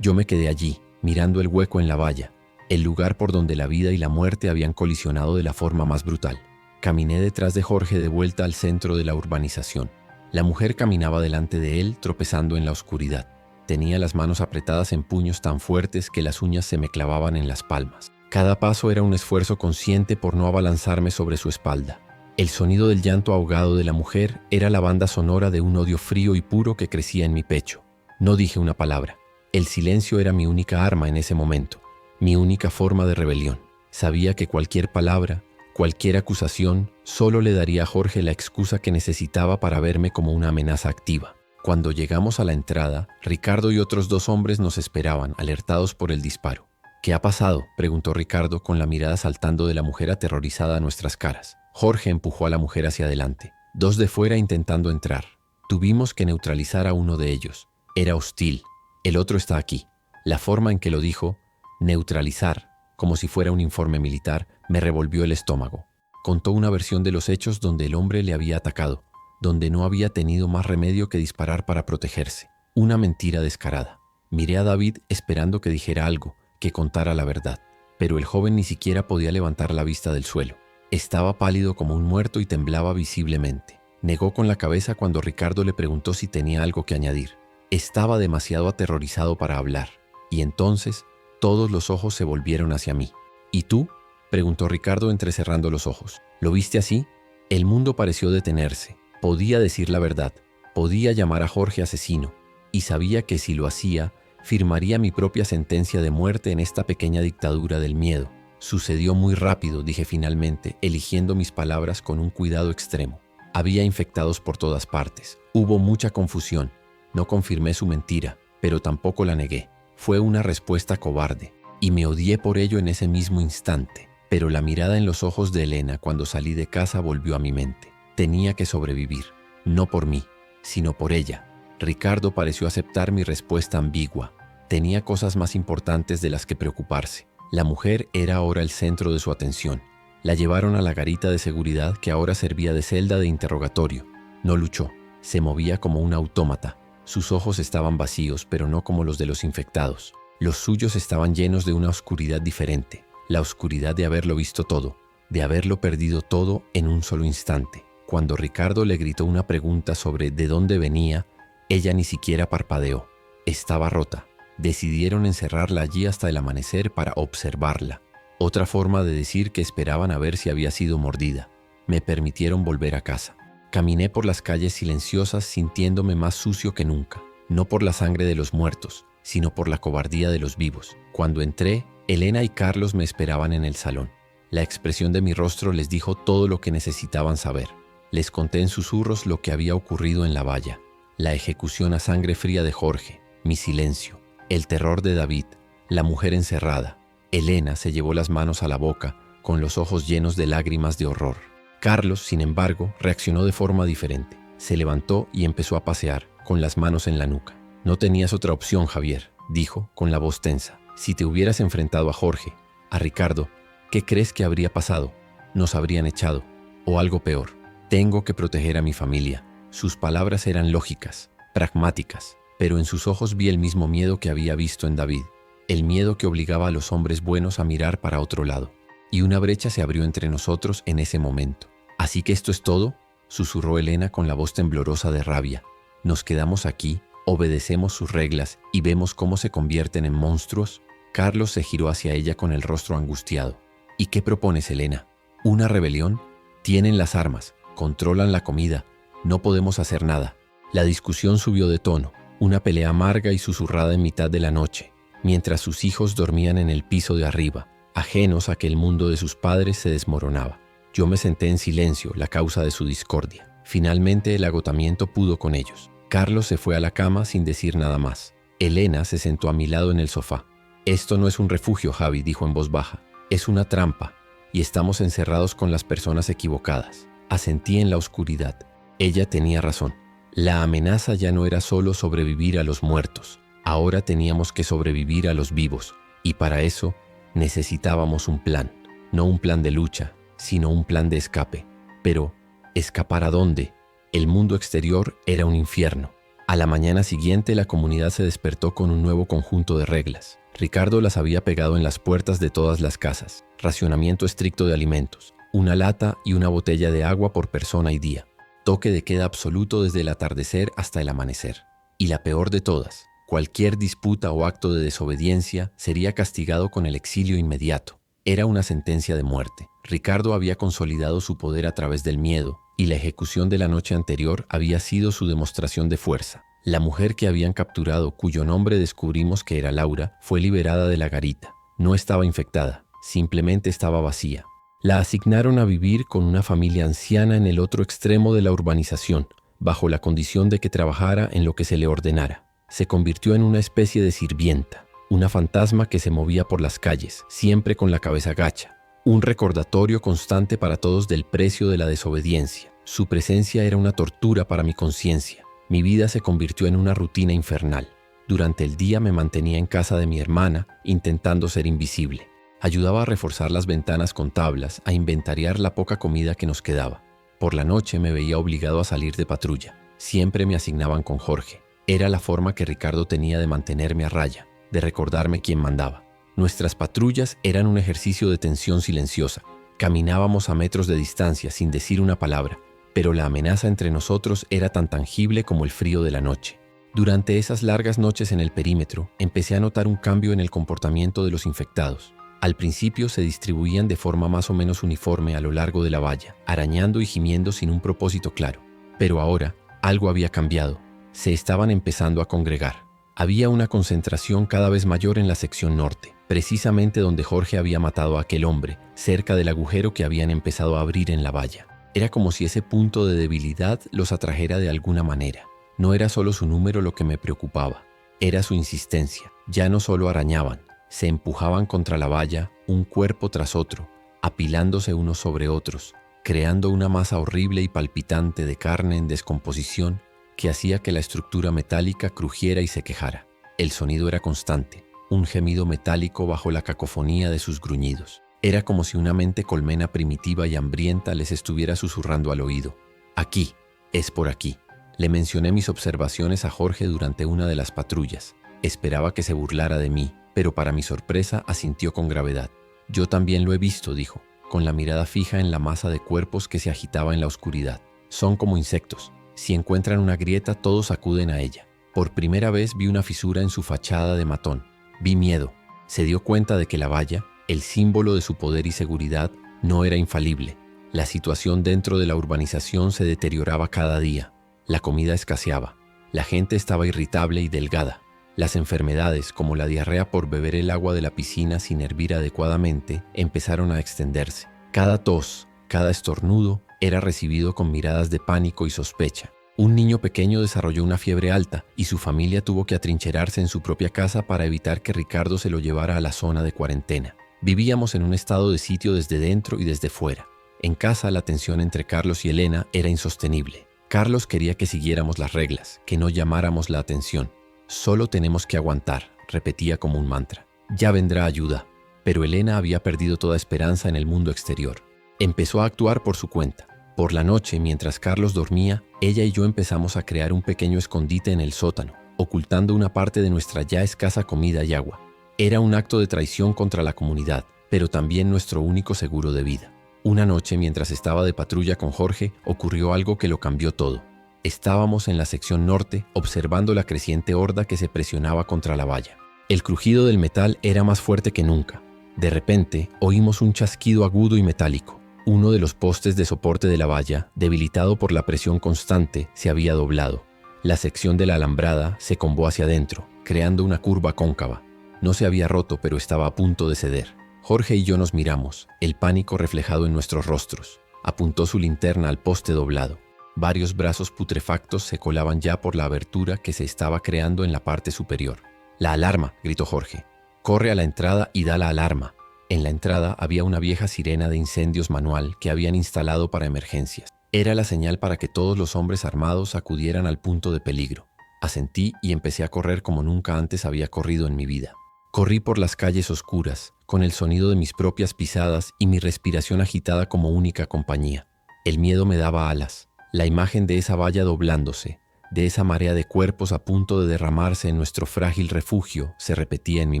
me quedé allí, mirando el hueco en la valla, el lugar por donde la vida y la muerte habían colisionado de la forma más brutal. Caminé detrás de Jorge de vuelta al centro de la urbanización. La mujer caminaba delante de él, tropezando en la oscuridad. Tenía las manos apretadas en puños tan fuertes que las uñas se me clavaban en las palmas. Cada paso era un esfuerzo consciente por no abalanzarme sobre su espalda. El sonido del llanto ahogado de la mujer era la banda sonora de un odio frío y puro que crecía en mi pecho. No dije una palabra. El silencio era mi única arma en ese momento, mi única forma de rebelión. Sabía que cualquier palabra, cualquier acusación, solo le daría a Jorge la excusa que necesitaba para verme como una amenaza activa. Cuando llegamos a la entrada, Ricardo y otros 2 hombres nos esperaban, alertados por el disparo. ¿Qué ha pasado?, preguntó Ricardo con la mirada saltando de la mujer aterrorizada a nuestras caras. Jorge empujó a la mujer hacia adelante, 2 de fuera intentando entrar. Tuvimos que neutralizar a uno de ellos. Era hostil. El otro está aquí. La forma en que lo dijo, neutralizar, como si fuera un informe militar, me revolvió el estómago. Contó una versión de los hechos donde el hombre le había atacado, donde no había tenido más remedio que disparar para protegerse. Una mentira descarada. Miré a David esperando que dijera algo, que contara la verdad, pero el joven ni siquiera podía levantar la vista del suelo. Estaba pálido como un muerto y temblaba visiblemente. Negó con la cabeza cuando Ricardo le preguntó si tenía algo que añadir. Estaba demasiado aterrorizado para hablar, y entonces todos los ojos se volvieron hacia mí. ¿Y tú?, preguntó Ricardo entrecerrando los ojos. ¿Lo viste así? El mundo pareció detenerse. Podía decir la verdad, podía llamar a Jorge asesino, y sabía que si lo hacía, firmaría mi propia sentencia de muerte en esta pequeña dictadura del miedo. Sucedió muy rápido, dije finalmente, eligiendo mis palabras con un cuidado extremo. Había infectados por todas partes. Hubo mucha confusión. No confirmé su mentira, pero tampoco la negué. Fue una respuesta cobarde, y me odié por ello en ese mismo instante. Pero la mirada en los ojos de Elena cuando salí de casa volvió a mi mente. Tenía que sobrevivir, no por mí, sino por ella. Ricardo pareció aceptar mi respuesta ambigua. Tenía cosas más importantes de las que preocuparse. La mujer era ahora el centro de su atención. La llevaron a la garita de seguridad que ahora servía de celda de interrogatorio. No luchó, se movía como un autómata. Sus ojos estaban vacíos, pero no como los de los infectados. Los suyos estaban llenos de una oscuridad diferente, la oscuridad de haberlo visto todo, de haberlo perdido todo en un solo instante. Cuando Ricardo le gritó una pregunta sobre de dónde venía, ella ni siquiera parpadeó. Estaba rota. Decidieron encerrarla allí hasta el amanecer para observarla. Otra forma de decir que esperaban a ver si había sido mordida. Me permitieron volver a casa. Caminé por las calles silenciosas sintiéndome más sucio que nunca. No por la sangre de los muertos, sino por la cobardía de los vivos. Cuando entré, Elena y Carlos me esperaban en el salón. La expresión de mi rostro les dijo todo lo que necesitaban saber. Les conté en susurros lo que había ocurrido en la valla, la ejecución a sangre fría de Jorge, mi silencio, el terror de David, la mujer encerrada. Elena se llevó las manos a la boca, con los ojos llenos de lágrimas de horror. Carlos, sin embargo, reaccionó de forma diferente. Se levantó y empezó a pasear, con las manos en la nuca. No tenías otra opción, Javier, dijo, con la voz tensa. Si te hubieras enfrentado a Jorge, a Ricardo, ¿qué crees que habría pasado? Nos habrían echado, o algo peor. Tengo que proteger a mi familia. Sus palabras eran lógicas, pragmáticas, pero en sus ojos vi el mismo miedo que había visto en David, el miedo que obligaba a los hombres buenos a mirar para otro lado. Y una brecha se abrió entre nosotros en ese momento. «¿Así que esto es todo?», susurró Elena con la voz temblorosa de rabia. «¿Nos quedamos aquí, obedecemos sus reglas y vemos cómo se convierten en monstruos?». Carlos se giró hacia ella con el rostro angustiado. «¿Y qué propones, Elena? ¿Una rebelión? Tienen las armas, controlan la comida, no podemos hacer nada». La discusión subió de tono, una pelea amarga y susurrada en mitad de la noche, mientras sus hijos dormían en el piso de arriba, ajenos a que el mundo de sus padres se desmoronaba. Yo me senté en silencio, la causa de su discordia. Finalmente el agotamiento pudo con ellos. Carlos se fue a la cama sin decir nada más. Elena se sentó a mi lado en el sofá. «Esto no es un refugio, Javi», dijo en voz baja. «Es una trampa, y estamos encerrados con las personas equivocadas». Asentí en la oscuridad. Ella tenía razón. La amenaza ya no era solo sobrevivir a los muertos. Ahora teníamos que sobrevivir a los vivos. Y para eso necesitábamos un plan. No un plan de lucha, sino un plan de escape. Pero, ¿escapar a dónde? El mundo exterior era un infierno. A la mañana siguiente la comunidad se despertó con un nuevo conjunto de reglas. Ricardo las había pegado en las puertas de todas las casas. Racionamiento estricto de alimentos, una lata y una botella de agua por persona y día. Toque de queda absoluto desde el atardecer hasta el amanecer. Y la peor de todas, cualquier disputa o acto de desobediencia sería castigado con el exilio inmediato. Era una sentencia de muerte. Ricardo había consolidado su poder a través del miedo, y la ejecución de la noche anterior había sido su demostración de fuerza. La mujer que habían capturado, cuyo nombre descubrimos que era Laura, fue liberada de la garita. No estaba infectada, simplemente estaba vacía. La asignaron a vivir con una familia anciana en el otro extremo de la urbanización, bajo la condición de que trabajara en lo que se le ordenara. Se convirtió en una especie de sirvienta, una fantasma que se movía por las calles, siempre con la cabeza gacha. Un recordatorio constante para todos del precio de la desobediencia. Su presencia era una tortura para mi conciencia. Mi vida se convirtió en una rutina infernal. Durante el día me mantenía en casa de mi hermana, intentando ser invisible. Ayudaba a reforzar las ventanas con tablas, a inventariar la poca comida que nos quedaba. Por la noche me veía obligado a salir de patrulla. Siempre me asignaban con Jorge. Era la forma que Ricardo tenía de mantenerme a raya, de recordarme quién mandaba. Nuestras patrullas eran un ejercicio de tensión silenciosa. Caminábamos a metros de distancia sin decir una palabra, pero la amenaza entre nosotros era tan tangible como el frío de la noche. Durante esas largas noches en el perímetro, empecé a notar un cambio en el comportamiento de los infectados. Al principio se distribuían de forma más o menos uniforme a lo largo de la valla, arañando y gimiendo sin un propósito claro. Pero ahora, algo había cambiado. Se estaban empezando a congregar. Había una concentración cada vez mayor en la sección norte, precisamente donde Jorge había matado a aquel hombre, cerca del agujero que habían empezado a abrir en la valla. Era como si ese punto de debilidad los atrajera de alguna manera. No era solo su número lo que me preocupaba, era su insistencia. Ya no solo arañaban, se empujaban contra la valla, un cuerpo tras otro, apilándose unos sobre otros, creando una masa horrible y palpitante de carne en descomposición que hacía que la estructura metálica crujiera y se quejara. El sonido era constante, un gemido metálico bajo la cacofonía de sus gruñidos. Era como si una mente colmena primitiva y hambrienta les estuviera susurrando al oído. «Aquí, es por aquí». Le mencioné mis observaciones a Jorge durante una de las patrullas. Esperaba que se burlara de mí, pero para mi sorpresa asintió con gravedad. «Yo también lo he visto», dijo, con la mirada fija en la masa de cuerpos que se agitaba en la oscuridad. «Son como insectos. Si encuentran una grieta, todos acuden a ella». Por primera vez vi una fisura en su fachada de matón. Vi miedo. Se dio cuenta de que la valla, el símbolo de su poder y seguridad, no era infalible. La situación dentro de la urbanización se deterioraba cada día. La comida escaseaba. La gente estaba irritable y delgada. Las enfermedades, como la diarrea por beber el agua de la piscina sin hervir adecuadamente, empezaron a extenderse. Cada tos, cada estornudo, era recibido con miradas de pánico y sospecha. Un niño pequeño desarrolló una fiebre alta y su familia tuvo que atrincherarse en su propia casa para evitar que Ricardo se lo llevara a la zona de cuarentena. Vivíamos en un estado de sitio desde dentro y desde fuera. En casa la tensión entre Carlos y Elena era insostenible. Carlos quería que siguiéramos las reglas, que no llamáramos la atención. Solo tenemos que aguantar, repetía como un mantra. Ya vendrá ayuda. Pero Elena había perdido toda esperanza en el mundo exterior. Empezó a actuar por su cuenta. Por la noche, mientras Carlos dormía, ella y yo empezamos a crear un pequeño escondite en el sótano, ocultando una parte de nuestra ya escasa comida y agua. Era un acto de traición contra la comunidad, pero también nuestro único seguro de vida. Una noche, mientras estaba de patrulla con Jorge, ocurrió algo que lo cambió todo. Estábamos en la sección norte, observando la creciente horda que se presionaba contra la valla. El crujido del metal era más fuerte que nunca. De repente, oímos un chasquido agudo y metálico. Uno de los postes de soporte de la valla, debilitado por la presión constante, se había doblado. La sección de la alambrada se combó hacia adentro, creando una curva cóncava. No se había roto, pero estaba a punto de ceder. Jorge y yo nos miramos, el pánico reflejado en nuestros rostros. Apuntó su linterna al poste doblado. Varios brazos putrefactos se colaban ya por la abertura que se estaba creando en la parte superior. «¡La alarma!», gritó Jorge. «Corre a la entrada y da la alarma». En la entrada había una vieja sirena de incendios manual que habían instalado para emergencias. Era la señal para que todos los hombres armados acudieran al punto de peligro. Asentí y empecé a correr como nunca antes había corrido en mi vida. Corrí por las calles oscuras, con el sonido de mis propias pisadas y mi respiración agitada como única compañía. El miedo me daba alas. La imagen de esa valla doblándose, de esa marea de cuerpos a punto de derramarse en nuestro frágil refugio, se repetía en mi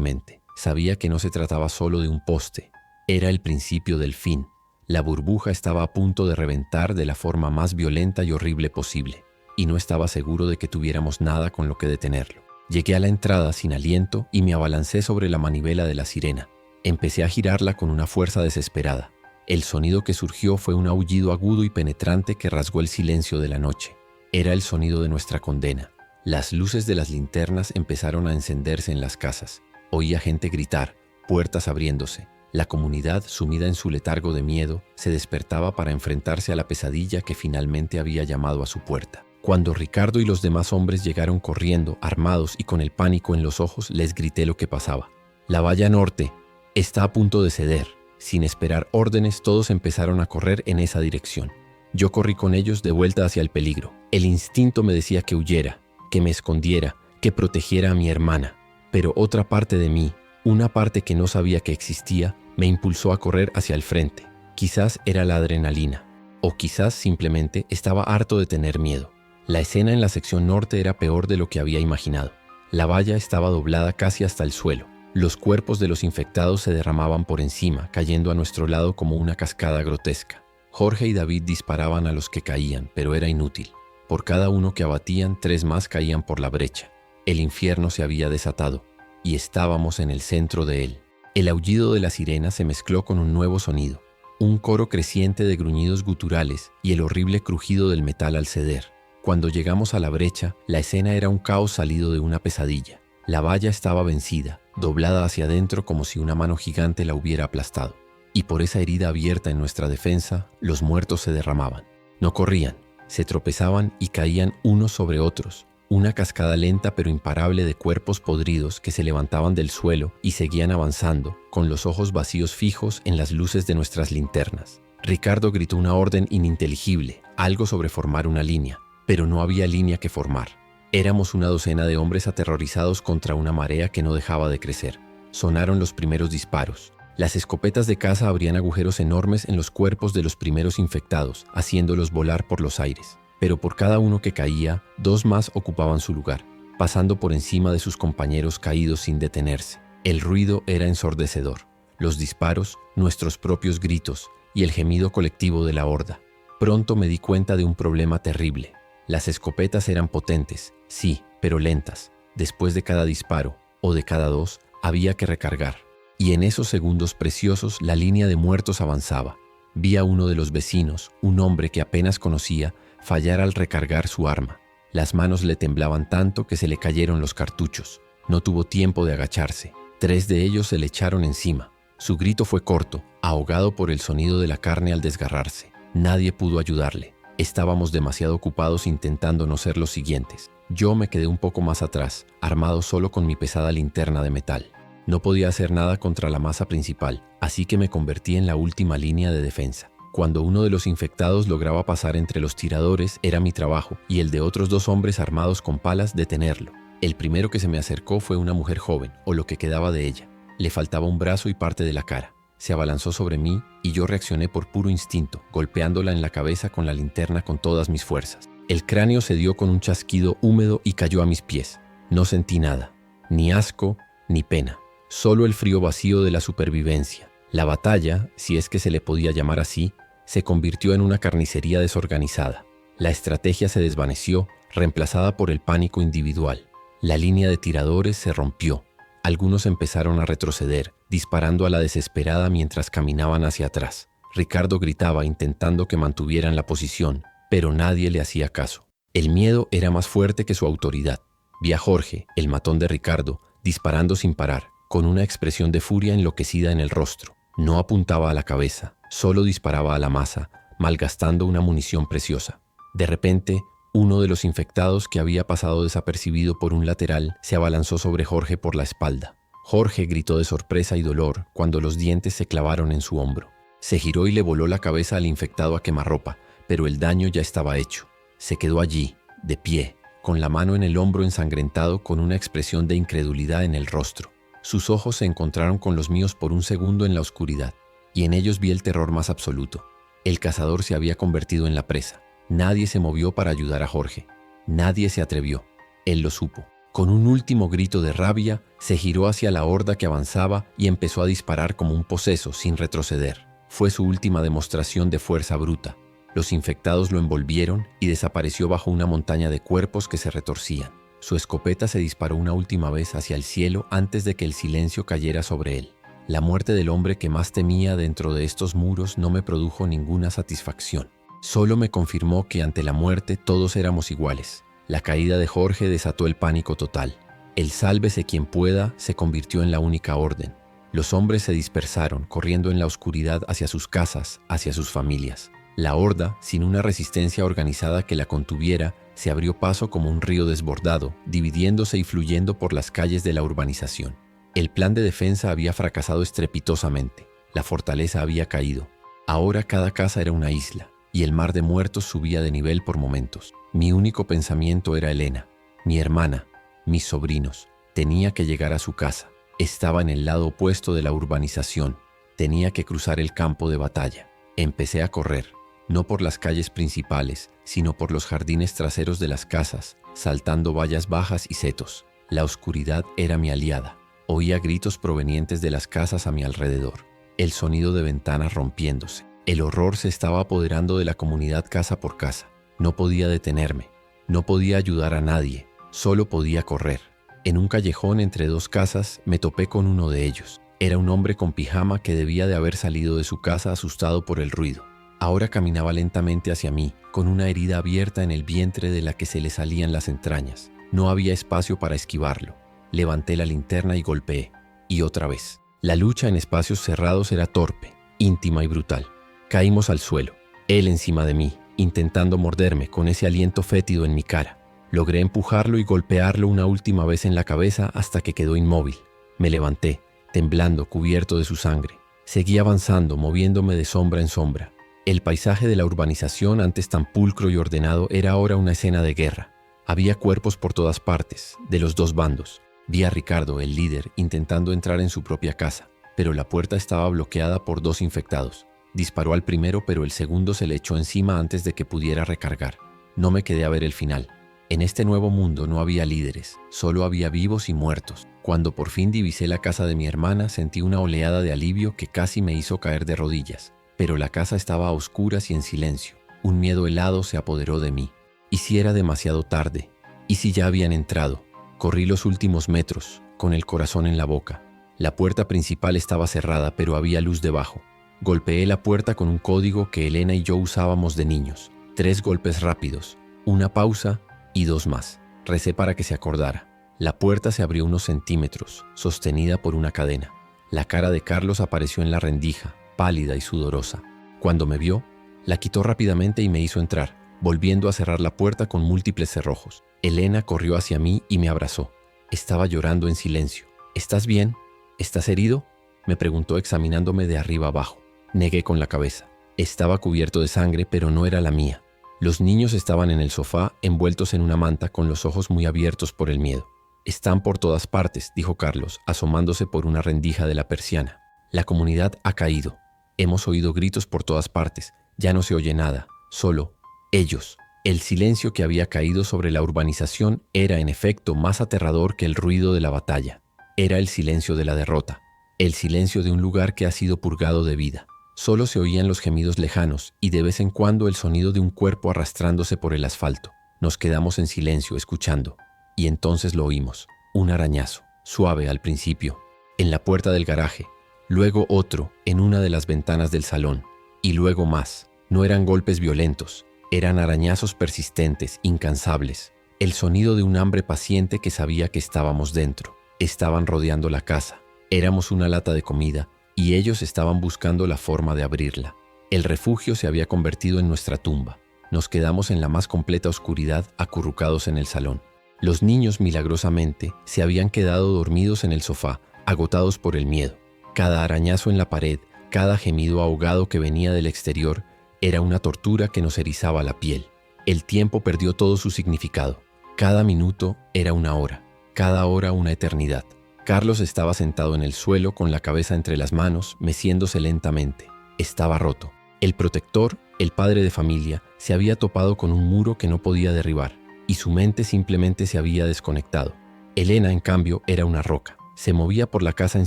mente. Sabía que no se trataba solo de un poste. Era el principio del fin. La burbuja estaba a punto de reventar de la forma más violenta y horrible posible, y no estaba seguro de que tuviéramos nada con lo que detenerlo. Llegué a la entrada sin aliento y me abalancé sobre la manivela de la sirena. Empecé a girarla con una fuerza desesperada. El sonido que surgió fue un aullido agudo y penetrante que rasgó el silencio de la noche. Era el sonido de nuestra condena. Las luces de las linternas empezaron a encenderse en las casas. Oía gente gritar, puertas abriéndose. La comunidad, sumida en su letargo de miedo, se despertaba para enfrentarse a la pesadilla que finalmente había llamado a su puerta. Cuando Ricardo y los demás hombres llegaron corriendo, armados y con el pánico en los ojos, les grité lo que pasaba. «La valla norte está a punto de ceder». Sin esperar órdenes, todos empezaron a correr en esa dirección. Yo corrí con ellos de vuelta hacia el peligro. El instinto me decía que huyera, que me escondiera, que protegiera a mi hermana. Pero otra parte de mí, una parte que no sabía que existía, me impulsó a correr hacia el frente. Quizás era la adrenalina, o quizás simplemente estaba harto de tener miedo. La escena en la sección norte era peor de lo que había imaginado. La valla estaba doblada casi hasta el suelo. Los cuerpos de los infectados se derramaban por encima, cayendo a nuestro lado como una cascada grotesca. Jorge y David disparaban a los que caían, pero era inútil. Por cada uno que abatían, 3 más caían por la brecha. El infierno se había desatado, y estábamos en el centro de él. El aullido de la sirena se mezcló con un nuevo sonido, un coro creciente de gruñidos guturales y el horrible crujido del metal al ceder. Cuando llegamos a la brecha, la escena era un caos salido de una pesadilla. La valla estaba vencida, doblada hacia adentro como si una mano gigante la hubiera aplastado. Y por esa herida abierta en nuestra defensa, los muertos se derramaban. No corrían, se tropezaban y caían unos sobre otros. Una cascada lenta pero imparable de cuerpos podridos que se levantaban del suelo y seguían avanzando, con los ojos vacíos fijos en las luces de nuestras linternas. Ricardo gritó una orden ininteligible, algo sobre formar una línea, pero no había línea que formar. Éramos una docena de hombres aterrorizados contra una marea que no dejaba de crecer. Sonaron los primeros disparos. Las escopetas de caza abrían agujeros enormes en los cuerpos de los primeros infectados, haciéndolos volar por los aires. Pero por cada uno que caía, 2 más ocupaban su lugar, pasando por encima de sus compañeros caídos sin detenerse. El ruido era ensordecedor. Los disparos, nuestros propios gritos y el gemido colectivo de la horda. Pronto me di cuenta de un problema terrible. Las escopetas eran potentes, sí, pero lentas. Después de cada disparo, o de cada 2, había que recargar. Y en esos segundos preciosos la línea de muertos avanzaba. Vi a uno de los vecinos, un hombre que apenas conocía, fallar al recargar su arma. Las manos le temblaban tanto que se le cayeron los cartuchos. No tuvo tiempo de agacharse. 3 de ellos se le echaron encima. Su grito fue corto, ahogado por el sonido de la carne al desgarrarse. Nadie pudo ayudarle. Estábamos demasiado ocupados intentando no ser los siguientes. Yo me quedé un poco más atrás, armado solo con mi pesada linterna de metal. No podía hacer nada contra la masa principal, así que me convertí en la última línea de defensa. Cuando uno de los infectados lograba pasar entre los tiradores, era mi trabajo, y el de otros 2 hombres armados con palas detenerlo. El primero que se me acercó fue una mujer joven, o lo que quedaba de ella. Le faltaba un brazo y parte de la cara. Se abalanzó sobre mí y yo reaccioné por puro instinto, golpeándola en la cabeza con la linterna con todas mis fuerzas. El cráneo se dio con un chasquido húmedo y cayó a mis pies. No sentí nada, ni asco, ni pena. Solo el frío vacío de la supervivencia. La batalla, si es que se le podía llamar así, se convirtió en una carnicería desorganizada. La estrategia se desvaneció, reemplazada por el pánico individual. La línea de tiradores se rompió. Algunos empezaron a retroceder, disparando a la desesperada mientras caminaban hacia atrás. Ricardo gritaba intentando que mantuvieran la posición, pero nadie le hacía caso. El miedo era más fuerte que su autoridad. Vi a Jorge, el matón de Ricardo, disparando sin parar, con una expresión de furia enloquecida en el rostro. No apuntaba a la cabeza, solo disparaba a la masa, malgastando una munición preciosa. De repente, uno de los infectados que había pasado desapercibido por un lateral se abalanzó sobre Jorge por la espalda. Jorge gritó de sorpresa y dolor cuando los dientes se clavaron en su hombro. Se giró y le voló la cabeza al infectado a quemarropa, pero el daño ya estaba hecho. Se quedó allí, de pie, con la mano en el hombro ensangrentado con una expresión de incredulidad en el rostro. Sus ojos se encontraron con los míos por un segundo en la oscuridad, y en ellos vi el terror más absoluto. El cazador se había convertido en la presa. Nadie se movió para ayudar a Jorge. Nadie se atrevió. Él lo supo. Con un último grito de rabia, se giró hacia la horda que avanzaba y empezó a disparar como un poseso sin retroceder. Fue su última demostración de fuerza bruta. Los infectados lo envolvieron y desapareció bajo una montaña de cuerpos que se retorcían. Su escopeta se disparó una última vez hacia el cielo antes de que el silencio cayera sobre él. La muerte del hombre que más temía dentro de estos muros no me produjo ninguna satisfacción. Solo me confirmó que ante la muerte todos éramos iguales. La caída de Jorge desató el pánico total. El sálvese quien pueda se convirtió en la única orden. Los hombres se dispersaron, corriendo en la oscuridad hacia sus casas, hacia sus familias. La horda, sin una resistencia organizada que la contuviera, se abrió paso como un río desbordado, dividiéndose y fluyendo por las calles de la urbanización. El plan de defensa había fracasado estrepitosamente. La fortaleza había caído. Ahora cada casa era una isla, y el mar de muertos subía de nivel por momentos. Mi único pensamiento era Elena, mi hermana, mis sobrinos. Tenía que llegar a su casa. Estaba en el lado opuesto de la urbanización. Tenía que cruzar el campo de batalla. Empecé a correr, no por las calles principales, sino por los jardines traseros de las casas, saltando vallas bajas y setos. La oscuridad era mi aliada. Oía gritos provenientes de las casas a mi alrededor. El sonido de ventanas rompiéndose. El horror se estaba apoderando de la comunidad casa por casa. No podía detenerme. No podía ayudar a nadie. Solo podía correr. En un callejón entre 2 casas me topé con uno de ellos. Era un hombre con pijama que debía de haber salido de su casa asustado por el ruido. Ahora caminaba lentamente hacia mí, con una herida abierta en el vientre de la que se le salían las entrañas. No había espacio para esquivarlo. Levanté la linterna y golpeé. Y otra vez. La lucha en espacios cerrados era torpe, íntima y brutal. Caímos al suelo, él encima de mí, intentando morderme con ese aliento fétido en mi cara. Logré empujarlo y golpearlo una última vez en la cabeza hasta que quedó inmóvil. Me levanté, temblando, cubierto de su sangre. Seguí avanzando, moviéndome de sombra en sombra. El paisaje de la urbanización, antes tan pulcro y ordenado, era ahora una escena de guerra. Había cuerpos por todas partes, de los 2 bandos. Vi a Ricardo, el líder, intentando entrar en su propia casa, pero la puerta estaba bloqueada por 2 infectados. Disparó al primero, pero el segundo se le echó encima antes de que pudiera recargar. No me quedé a ver el final. En este nuevo mundo no había líderes, solo había vivos y muertos. Cuando por fin divisé la casa de mi hermana, sentí una oleada de alivio que casi me hizo caer de rodillas. Pero la casa estaba a oscuras y en silencio. Un miedo helado se apoderó de mí. ¿Y si era demasiado tarde? ¿Y si ya habían entrado? Corrí los últimos metros, con el corazón en la boca. La puerta principal estaba cerrada, pero había luz debajo. Golpeé la puerta con un código que Elena y yo usábamos de niños. 3 golpes rápidos, una pausa y 2 más. Recé para que se acordara. La puerta se abrió unos centímetros, sostenida por una cadena. La cara de Carlos apareció en la rendija, pálida y sudorosa. Cuando me vio, La quitó rápidamente y me hizo entrar, volviendo a cerrar la puerta con múltiples cerrojos. Elena corrió hacia mí y me abrazó. Estaba llorando en silencio. ¿Estás bien? ¿Estás herido?, me preguntó examinándome de arriba abajo. Negué con la cabeza. Estaba cubierto de sangre, pero no era la mía. Los niños estaban en el sofá, envueltos en una manta, con los ojos muy abiertos por el miedo. Están por todas partes, dijo Carlos, asomándose por una rendija de la persiana. La comunidad ha caído. Hemos oído gritos por todas partes. Ya no se oye nada, solo ellos. El silencio que había caído sobre la urbanización era, en efecto, más aterrador que el ruido de la batalla. Era el silencio de la derrota, el silencio de un lugar que ha sido purgado de vida. Solo se oían los gemidos lejanos y de vez en cuando el sonido de un cuerpo arrastrándose por el asfalto. Nos quedamos en silencio, escuchando. Y entonces lo oímos. Un arañazo, suave al principio, en la puerta del garaje. Luego otro, en una de las ventanas del salón. Y luego más. No eran golpes violentos. Eran arañazos persistentes, incansables. El sonido de un hambre paciente que sabía que estábamos dentro. Estaban rodeando la casa. Éramos una lata de comida y ellos estaban buscando la forma de abrirla. El refugio se había convertido en nuestra tumba. Nos quedamos en la más completa oscuridad, acurrucados en el salón. Los niños, milagrosamente, se habían quedado dormidos en el sofá, agotados por el miedo. Cada arañazo en la pared, cada gemido ahogado que venía del exterior, era una tortura que nos erizaba la piel. El tiempo perdió todo su significado. Cada minuto era una hora, cada hora una eternidad. Carlos estaba sentado en el suelo con la cabeza entre las manos, meciéndose lentamente. Estaba roto. El protector, el padre de familia, se había topado con un muro que no podía derribar, y su mente simplemente se había desconectado. Elena, en cambio, era una roca. Se movía por la casa en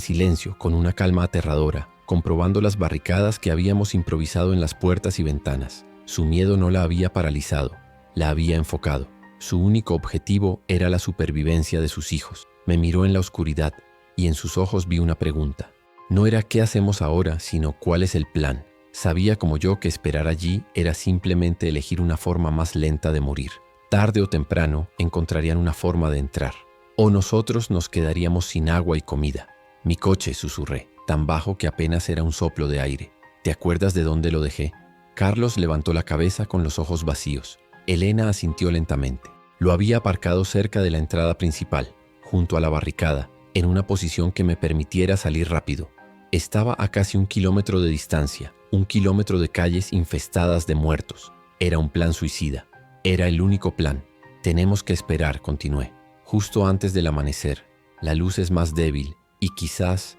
silencio, con una calma aterradora, comprobando las barricadas que habíamos improvisado en las puertas y ventanas. Su miedo no la había paralizado, la había enfocado. Su único objetivo era la supervivencia de sus hijos. Me miró en la oscuridad y en sus ojos vi una pregunta. No era qué hacemos ahora, sino cuál es el plan. Sabía como yo que esperar allí era simplemente elegir una forma más lenta de morir. Tarde o temprano encontrarían una forma de entrar. O nosotros nos quedaríamos sin agua y comida. Mi coche, susurré, tan bajo que apenas era un soplo de aire. ¿Te acuerdas de dónde lo dejé? Carlos levantó la cabeza con los ojos vacíos. Elena asintió lentamente. Lo había aparcado cerca de la entrada principal, junto a la barricada, en una posición que me permitiera salir rápido. Estaba a casi 1 kilómetro de distancia, 1 kilómetro de calles infestadas de muertos. Era un plan suicida. Era el único plan. Tenemos que esperar, continué. Justo antes del amanecer. La luz es más débil y quizás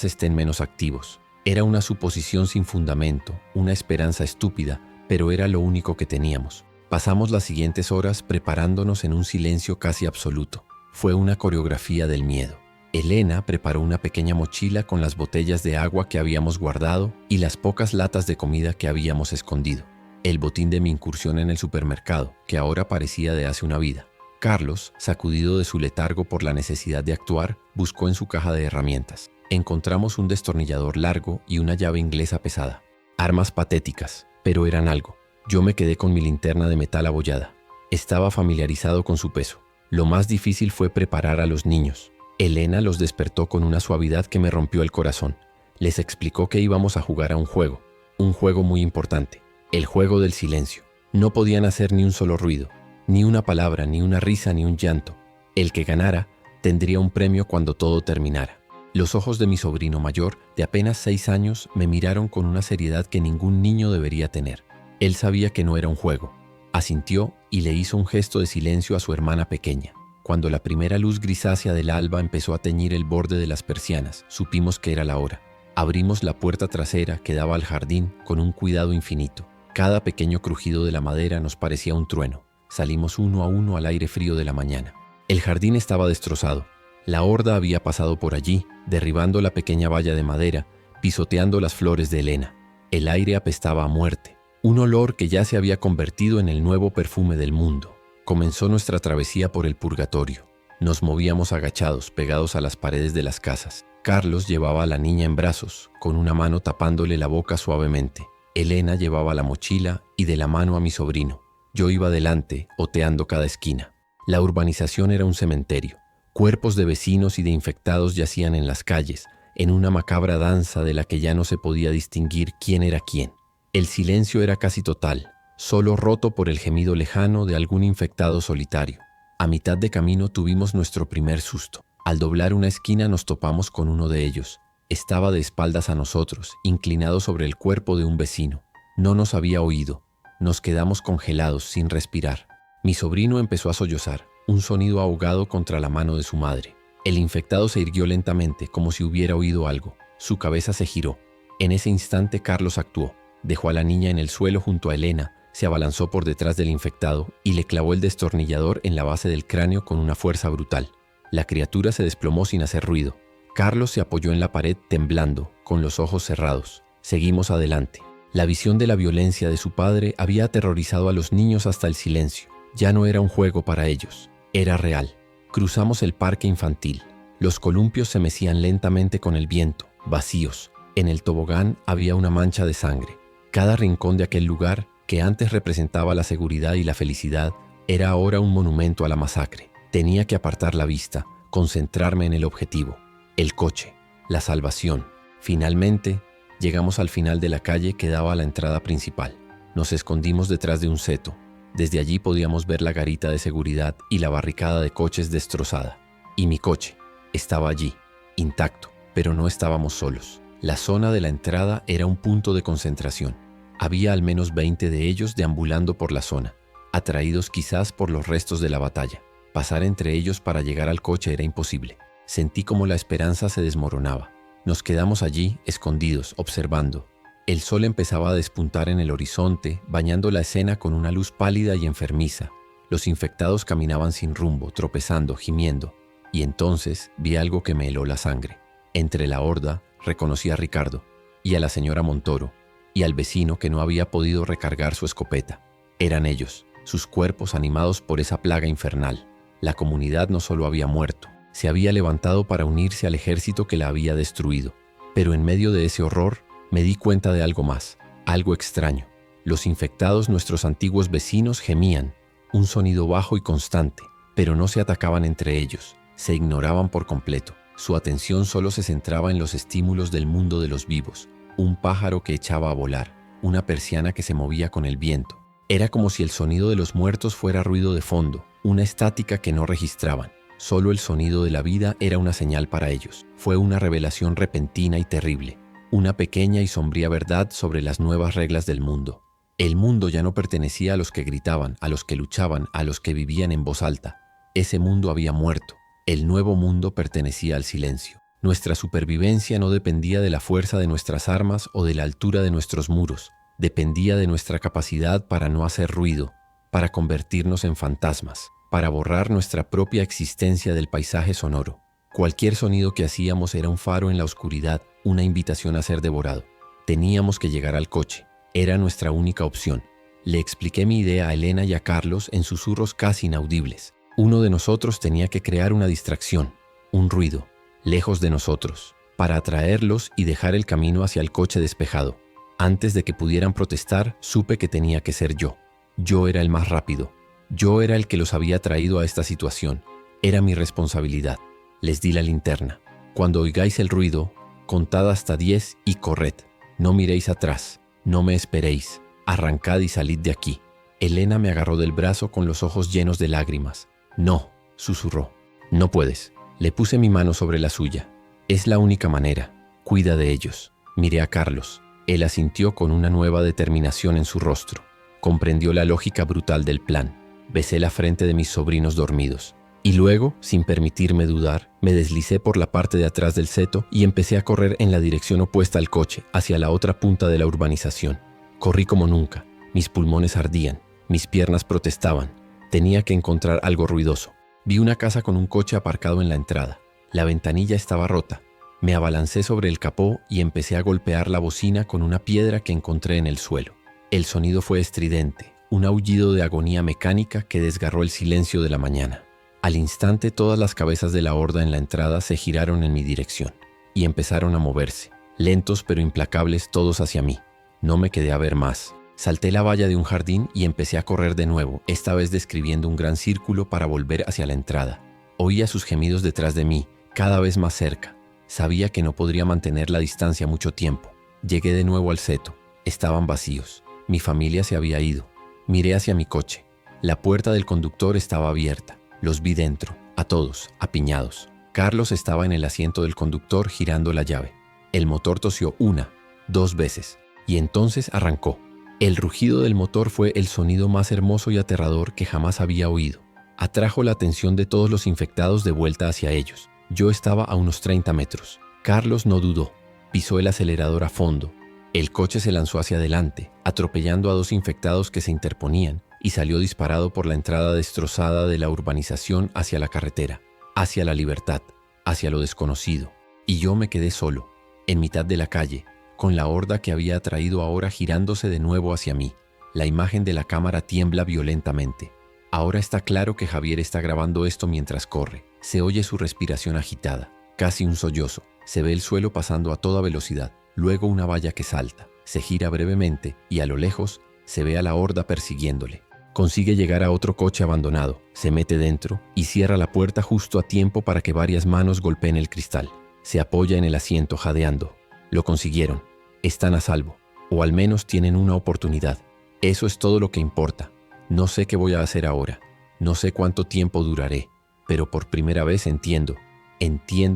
estén menos activos. Era una suposición sin fundamento, una esperanza estúpida, pero era lo único que teníamos. Pasamos las siguientes horas preparándonos en un silencio casi absoluto. Fue una coreografía del miedo. Elena preparó una pequeña mochila con las botellas de agua que habíamos guardado y las pocas latas de comida que habíamos escondido. El botín de mi incursión en el supermercado, que ahora parecía de hace una vida. Carlos, sacudido de su letargo por la necesidad de actuar, buscó en su caja de herramientas. Encontramos un destornillador largo y una llave inglesa pesada. Armas patéticas, pero eran algo. Yo me quedé con mi linterna de metal abollada. Estaba familiarizado con su peso. Lo más difícil fue preparar a los niños. Elena los despertó con una suavidad que me rompió el corazón. Les explicó que íbamos a jugar a un juego muy importante, el juego del silencio. No podían hacer ni un solo ruido, ni una palabra, ni una risa, ni un llanto. El que ganara tendría un premio cuando todo terminara. Los ojos de mi sobrino mayor, de apenas 6 años, me miraron con una seriedad que ningún niño debería tener. Él sabía que no era un juego. Asintió y le hizo un gesto de silencio a su hermana pequeña. Cuando la primera luz grisácea del alba empezó a teñir el borde de las persianas, supimos que era la hora. Abrimos la puerta trasera que daba al jardín con un cuidado infinito. Cada pequeño crujido de la madera nos parecía un trueno. Salimos uno a uno al aire frío de la mañana. El jardín estaba destrozado. La horda había pasado por allí, derribando la pequeña valla de madera, pisoteando las flores de Elena. El aire apestaba a muerte, un olor que ya se había convertido en el nuevo perfume del mundo. Comenzó nuestra travesía por el purgatorio. Nos movíamos agachados, pegados a las paredes de las casas. Carlos llevaba a la niña en brazos, con una mano tapándole la boca suavemente. Elena llevaba la mochila y de la mano a mi sobrino. Yo iba delante, oteando cada esquina. La urbanización era un cementerio. Cuerpos de vecinos y de infectados yacían en las calles, en una macabra danza de la que ya no se podía distinguir quién era quién. El silencio era casi total, solo roto por el gemido lejano de algún infectado solitario. A mitad de camino tuvimos nuestro primer susto. Al doblar una esquina nos topamos con uno de ellos. Estaba de espaldas a nosotros, inclinado sobre el cuerpo de un vecino. No nos había oído. Nos quedamos congelados, sin respirar. Mi sobrino empezó a sollozar, un sonido ahogado contra la mano de su madre. El infectado se irguió lentamente, como si hubiera oído algo. Su cabeza se giró. En ese instante Carlos actuó. Dejó a la niña en el suelo junto a Elena, se abalanzó por detrás del infectado y le clavó el destornillador en la base del cráneo con una fuerza brutal. La criatura se desplomó sin hacer ruido. Carlos se apoyó en la pared temblando, con los ojos cerrados. Seguimos adelante. La visión de la violencia de su padre había aterrorizado a los niños hasta el silencio. Ya no era un juego para ellos, era real. Cruzamos el parque infantil. Los columpios se mecían lentamente con el viento, vacíos. En el tobogán había una mancha de sangre. Cada rincón de aquel lugar, que antes representaba la seguridad y la felicidad, era ahora un monumento a la masacre. Tenía que apartar la vista, concentrarme en el objetivo. El coche, la salvación. Finalmente, llegamos al final de la calle que daba a la entrada principal. Nos escondimos detrás de un seto. Desde allí podíamos ver la garita de seguridad y la barricada de coches destrozada. Y mi coche estaba allí, intacto, pero no estábamos solos. La zona de la entrada era un punto de concentración. Había al menos 20 de ellos deambulando por la zona, atraídos quizás por los restos de la batalla. Pasar entre ellos para llegar al coche era imposible. Sentí como la esperanza se desmoronaba. Nos quedamos allí, escondidos, observando. El sol empezaba a despuntar en el horizonte, bañando la escena con una luz pálida y enfermiza. Los infectados caminaban sin rumbo, tropezando, gimiendo. Y entonces vi algo que me heló la sangre. Entre la horda reconocí a Ricardo y a la señora Montoro y al vecino que no había podido recargar su escopeta. Eran ellos, sus cuerpos animados por esa plaga infernal. La comunidad no solo había muerto, se había levantado para unirse al ejército que la había destruido. Pero en medio de ese horror, me di cuenta de algo más, algo extraño. Los infectados, nuestros antiguos vecinos, gemían, un sonido bajo y constante, pero no se atacaban entre ellos, se ignoraban por completo. Su atención solo se centraba en los estímulos del mundo de los vivos, un pájaro que echaba a volar, una persiana que se movía con el viento. Era como si el sonido de los muertos fuera ruido de fondo, una estática que no registraban. Solo el sonido de la vida era una señal para ellos. Fue una revelación repentina y terrible, una pequeña y sombría verdad sobre las nuevas reglas del mundo. El mundo ya no pertenecía a los que gritaban, a los que luchaban, a los que vivían en voz alta. Ese mundo había muerto. El nuevo mundo pertenecía al silencio. Nuestra supervivencia no dependía de la fuerza de nuestras armas o de la altura de nuestros muros. Dependía de nuestra capacidad para no hacer ruido, para convertirnos en fantasmas, para borrar nuestra propia existencia del paisaje sonoro. Cualquier sonido que hacíamos era un faro en la oscuridad, una invitación a ser devorado. Teníamos que llegar al coche. Era nuestra única opción. Le expliqué mi idea a Elena y a Carlos en susurros casi inaudibles. Uno de nosotros tenía que crear una distracción, un ruido, lejos de nosotros, para atraerlos y dejar el camino hacia el coche despejado. Antes de que pudieran protestar, supe que tenía que ser yo. Yo era el más rápido. Yo era el que los había traído a esta situación. Era mi responsabilidad. Les di la linterna. Cuando oigáis el ruido, contad hasta 10 y corred. No miréis atrás. No me esperéis. Arrancad y salid de aquí. Elena me agarró del brazo con los ojos llenos de lágrimas. No, susurró. No puedes. Le puse mi mano sobre la suya. Es la única manera. Cuida de ellos. Miré a Carlos. Él asintió con una nueva determinación en su rostro. Comprendió la lógica brutal del plan. Besé la frente de mis sobrinos dormidos. Y luego, sin permitirme dudar, me deslicé por la parte de atrás del seto y empecé a correr en la dirección opuesta al coche, hacia la otra punta de la urbanización. Corrí como nunca. Mis pulmones ardían. Mis piernas protestaban. Tenía que encontrar algo ruidoso. Vi una casa con un coche aparcado en la entrada. La ventanilla estaba rota. Me abalancé sobre el capó y empecé a golpear la bocina con una piedra que encontré en el suelo. El sonido fue estridente, un aullido de agonía mecánica que desgarró el silencio de la mañana. Al instante todas las cabezas de la horda en la entrada se giraron en mi dirección y empezaron a moverse, lentos pero implacables todos hacia mí. No me quedé a ver más. Salté la valla de un jardín y empecé a correr de nuevo, esta vez describiendo un gran círculo para volver hacia la entrada. Oía sus gemidos detrás de mí, cada vez más cerca. Sabía que no podría mantener la distancia mucho tiempo. Llegué de nuevo al seto. Estaban vacíos. Mi familia se había ido. Miré hacia mi coche. La puerta del conductor estaba abierta. Los vi dentro, a todos, apiñados. Carlos estaba en el asiento del conductor girando la llave. El motor tosió 1, 2 veces, y entonces arrancó. El rugido del motor fue el sonido más hermoso y aterrador que jamás había oído. Atrajo la atención de todos los infectados de vuelta hacia ellos. Yo estaba a unos 30 metros. Carlos no dudó. Pisó el acelerador a fondo. El coche se lanzó hacia adelante, atropellando a 2 infectados que se interponían, y salió disparado por la entrada destrozada de la urbanización hacia la carretera, hacia la libertad, hacia lo desconocido. Y yo me quedé solo, en mitad de la calle, con la horda que había atraído ahora girándose de nuevo hacia mí. La imagen de la cámara tiembla violentamente. Ahora está claro que Javier está grabando esto mientras corre. Se oye su respiración agitada, casi un sollozo. Se ve el suelo pasando a toda velocidad, luego una valla que salta. Se gira brevemente y a lo lejos se ve a la horda persiguiéndole. Consigue llegar a otro coche abandonado, se mete dentro y cierra la puerta justo a tiempo para que varias manos golpeen el cristal. Se apoya en el asiento jadeando. Lo consiguieron. Están a salvo. O al menos tienen una oportunidad. Eso es todo lo que importa. No sé qué voy a hacer ahora. No sé cuánto tiempo duraré. Pero por primera vez entiendo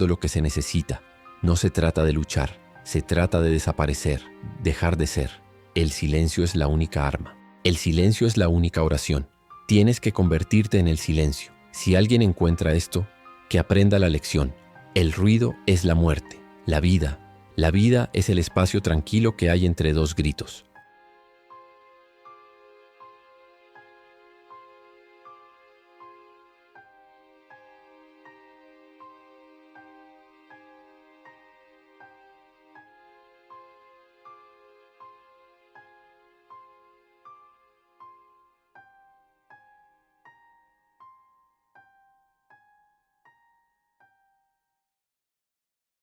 lo que se necesita. No se trata de luchar. Se trata de desaparecer, dejar de ser. El silencio es la única arma. El silencio es la única oración. Tienes que convertirte en el silencio. Si alguien encuentra esto, que aprenda la lección. El ruido es la muerte. La vida es el espacio tranquilo que hay entre 2 gritos.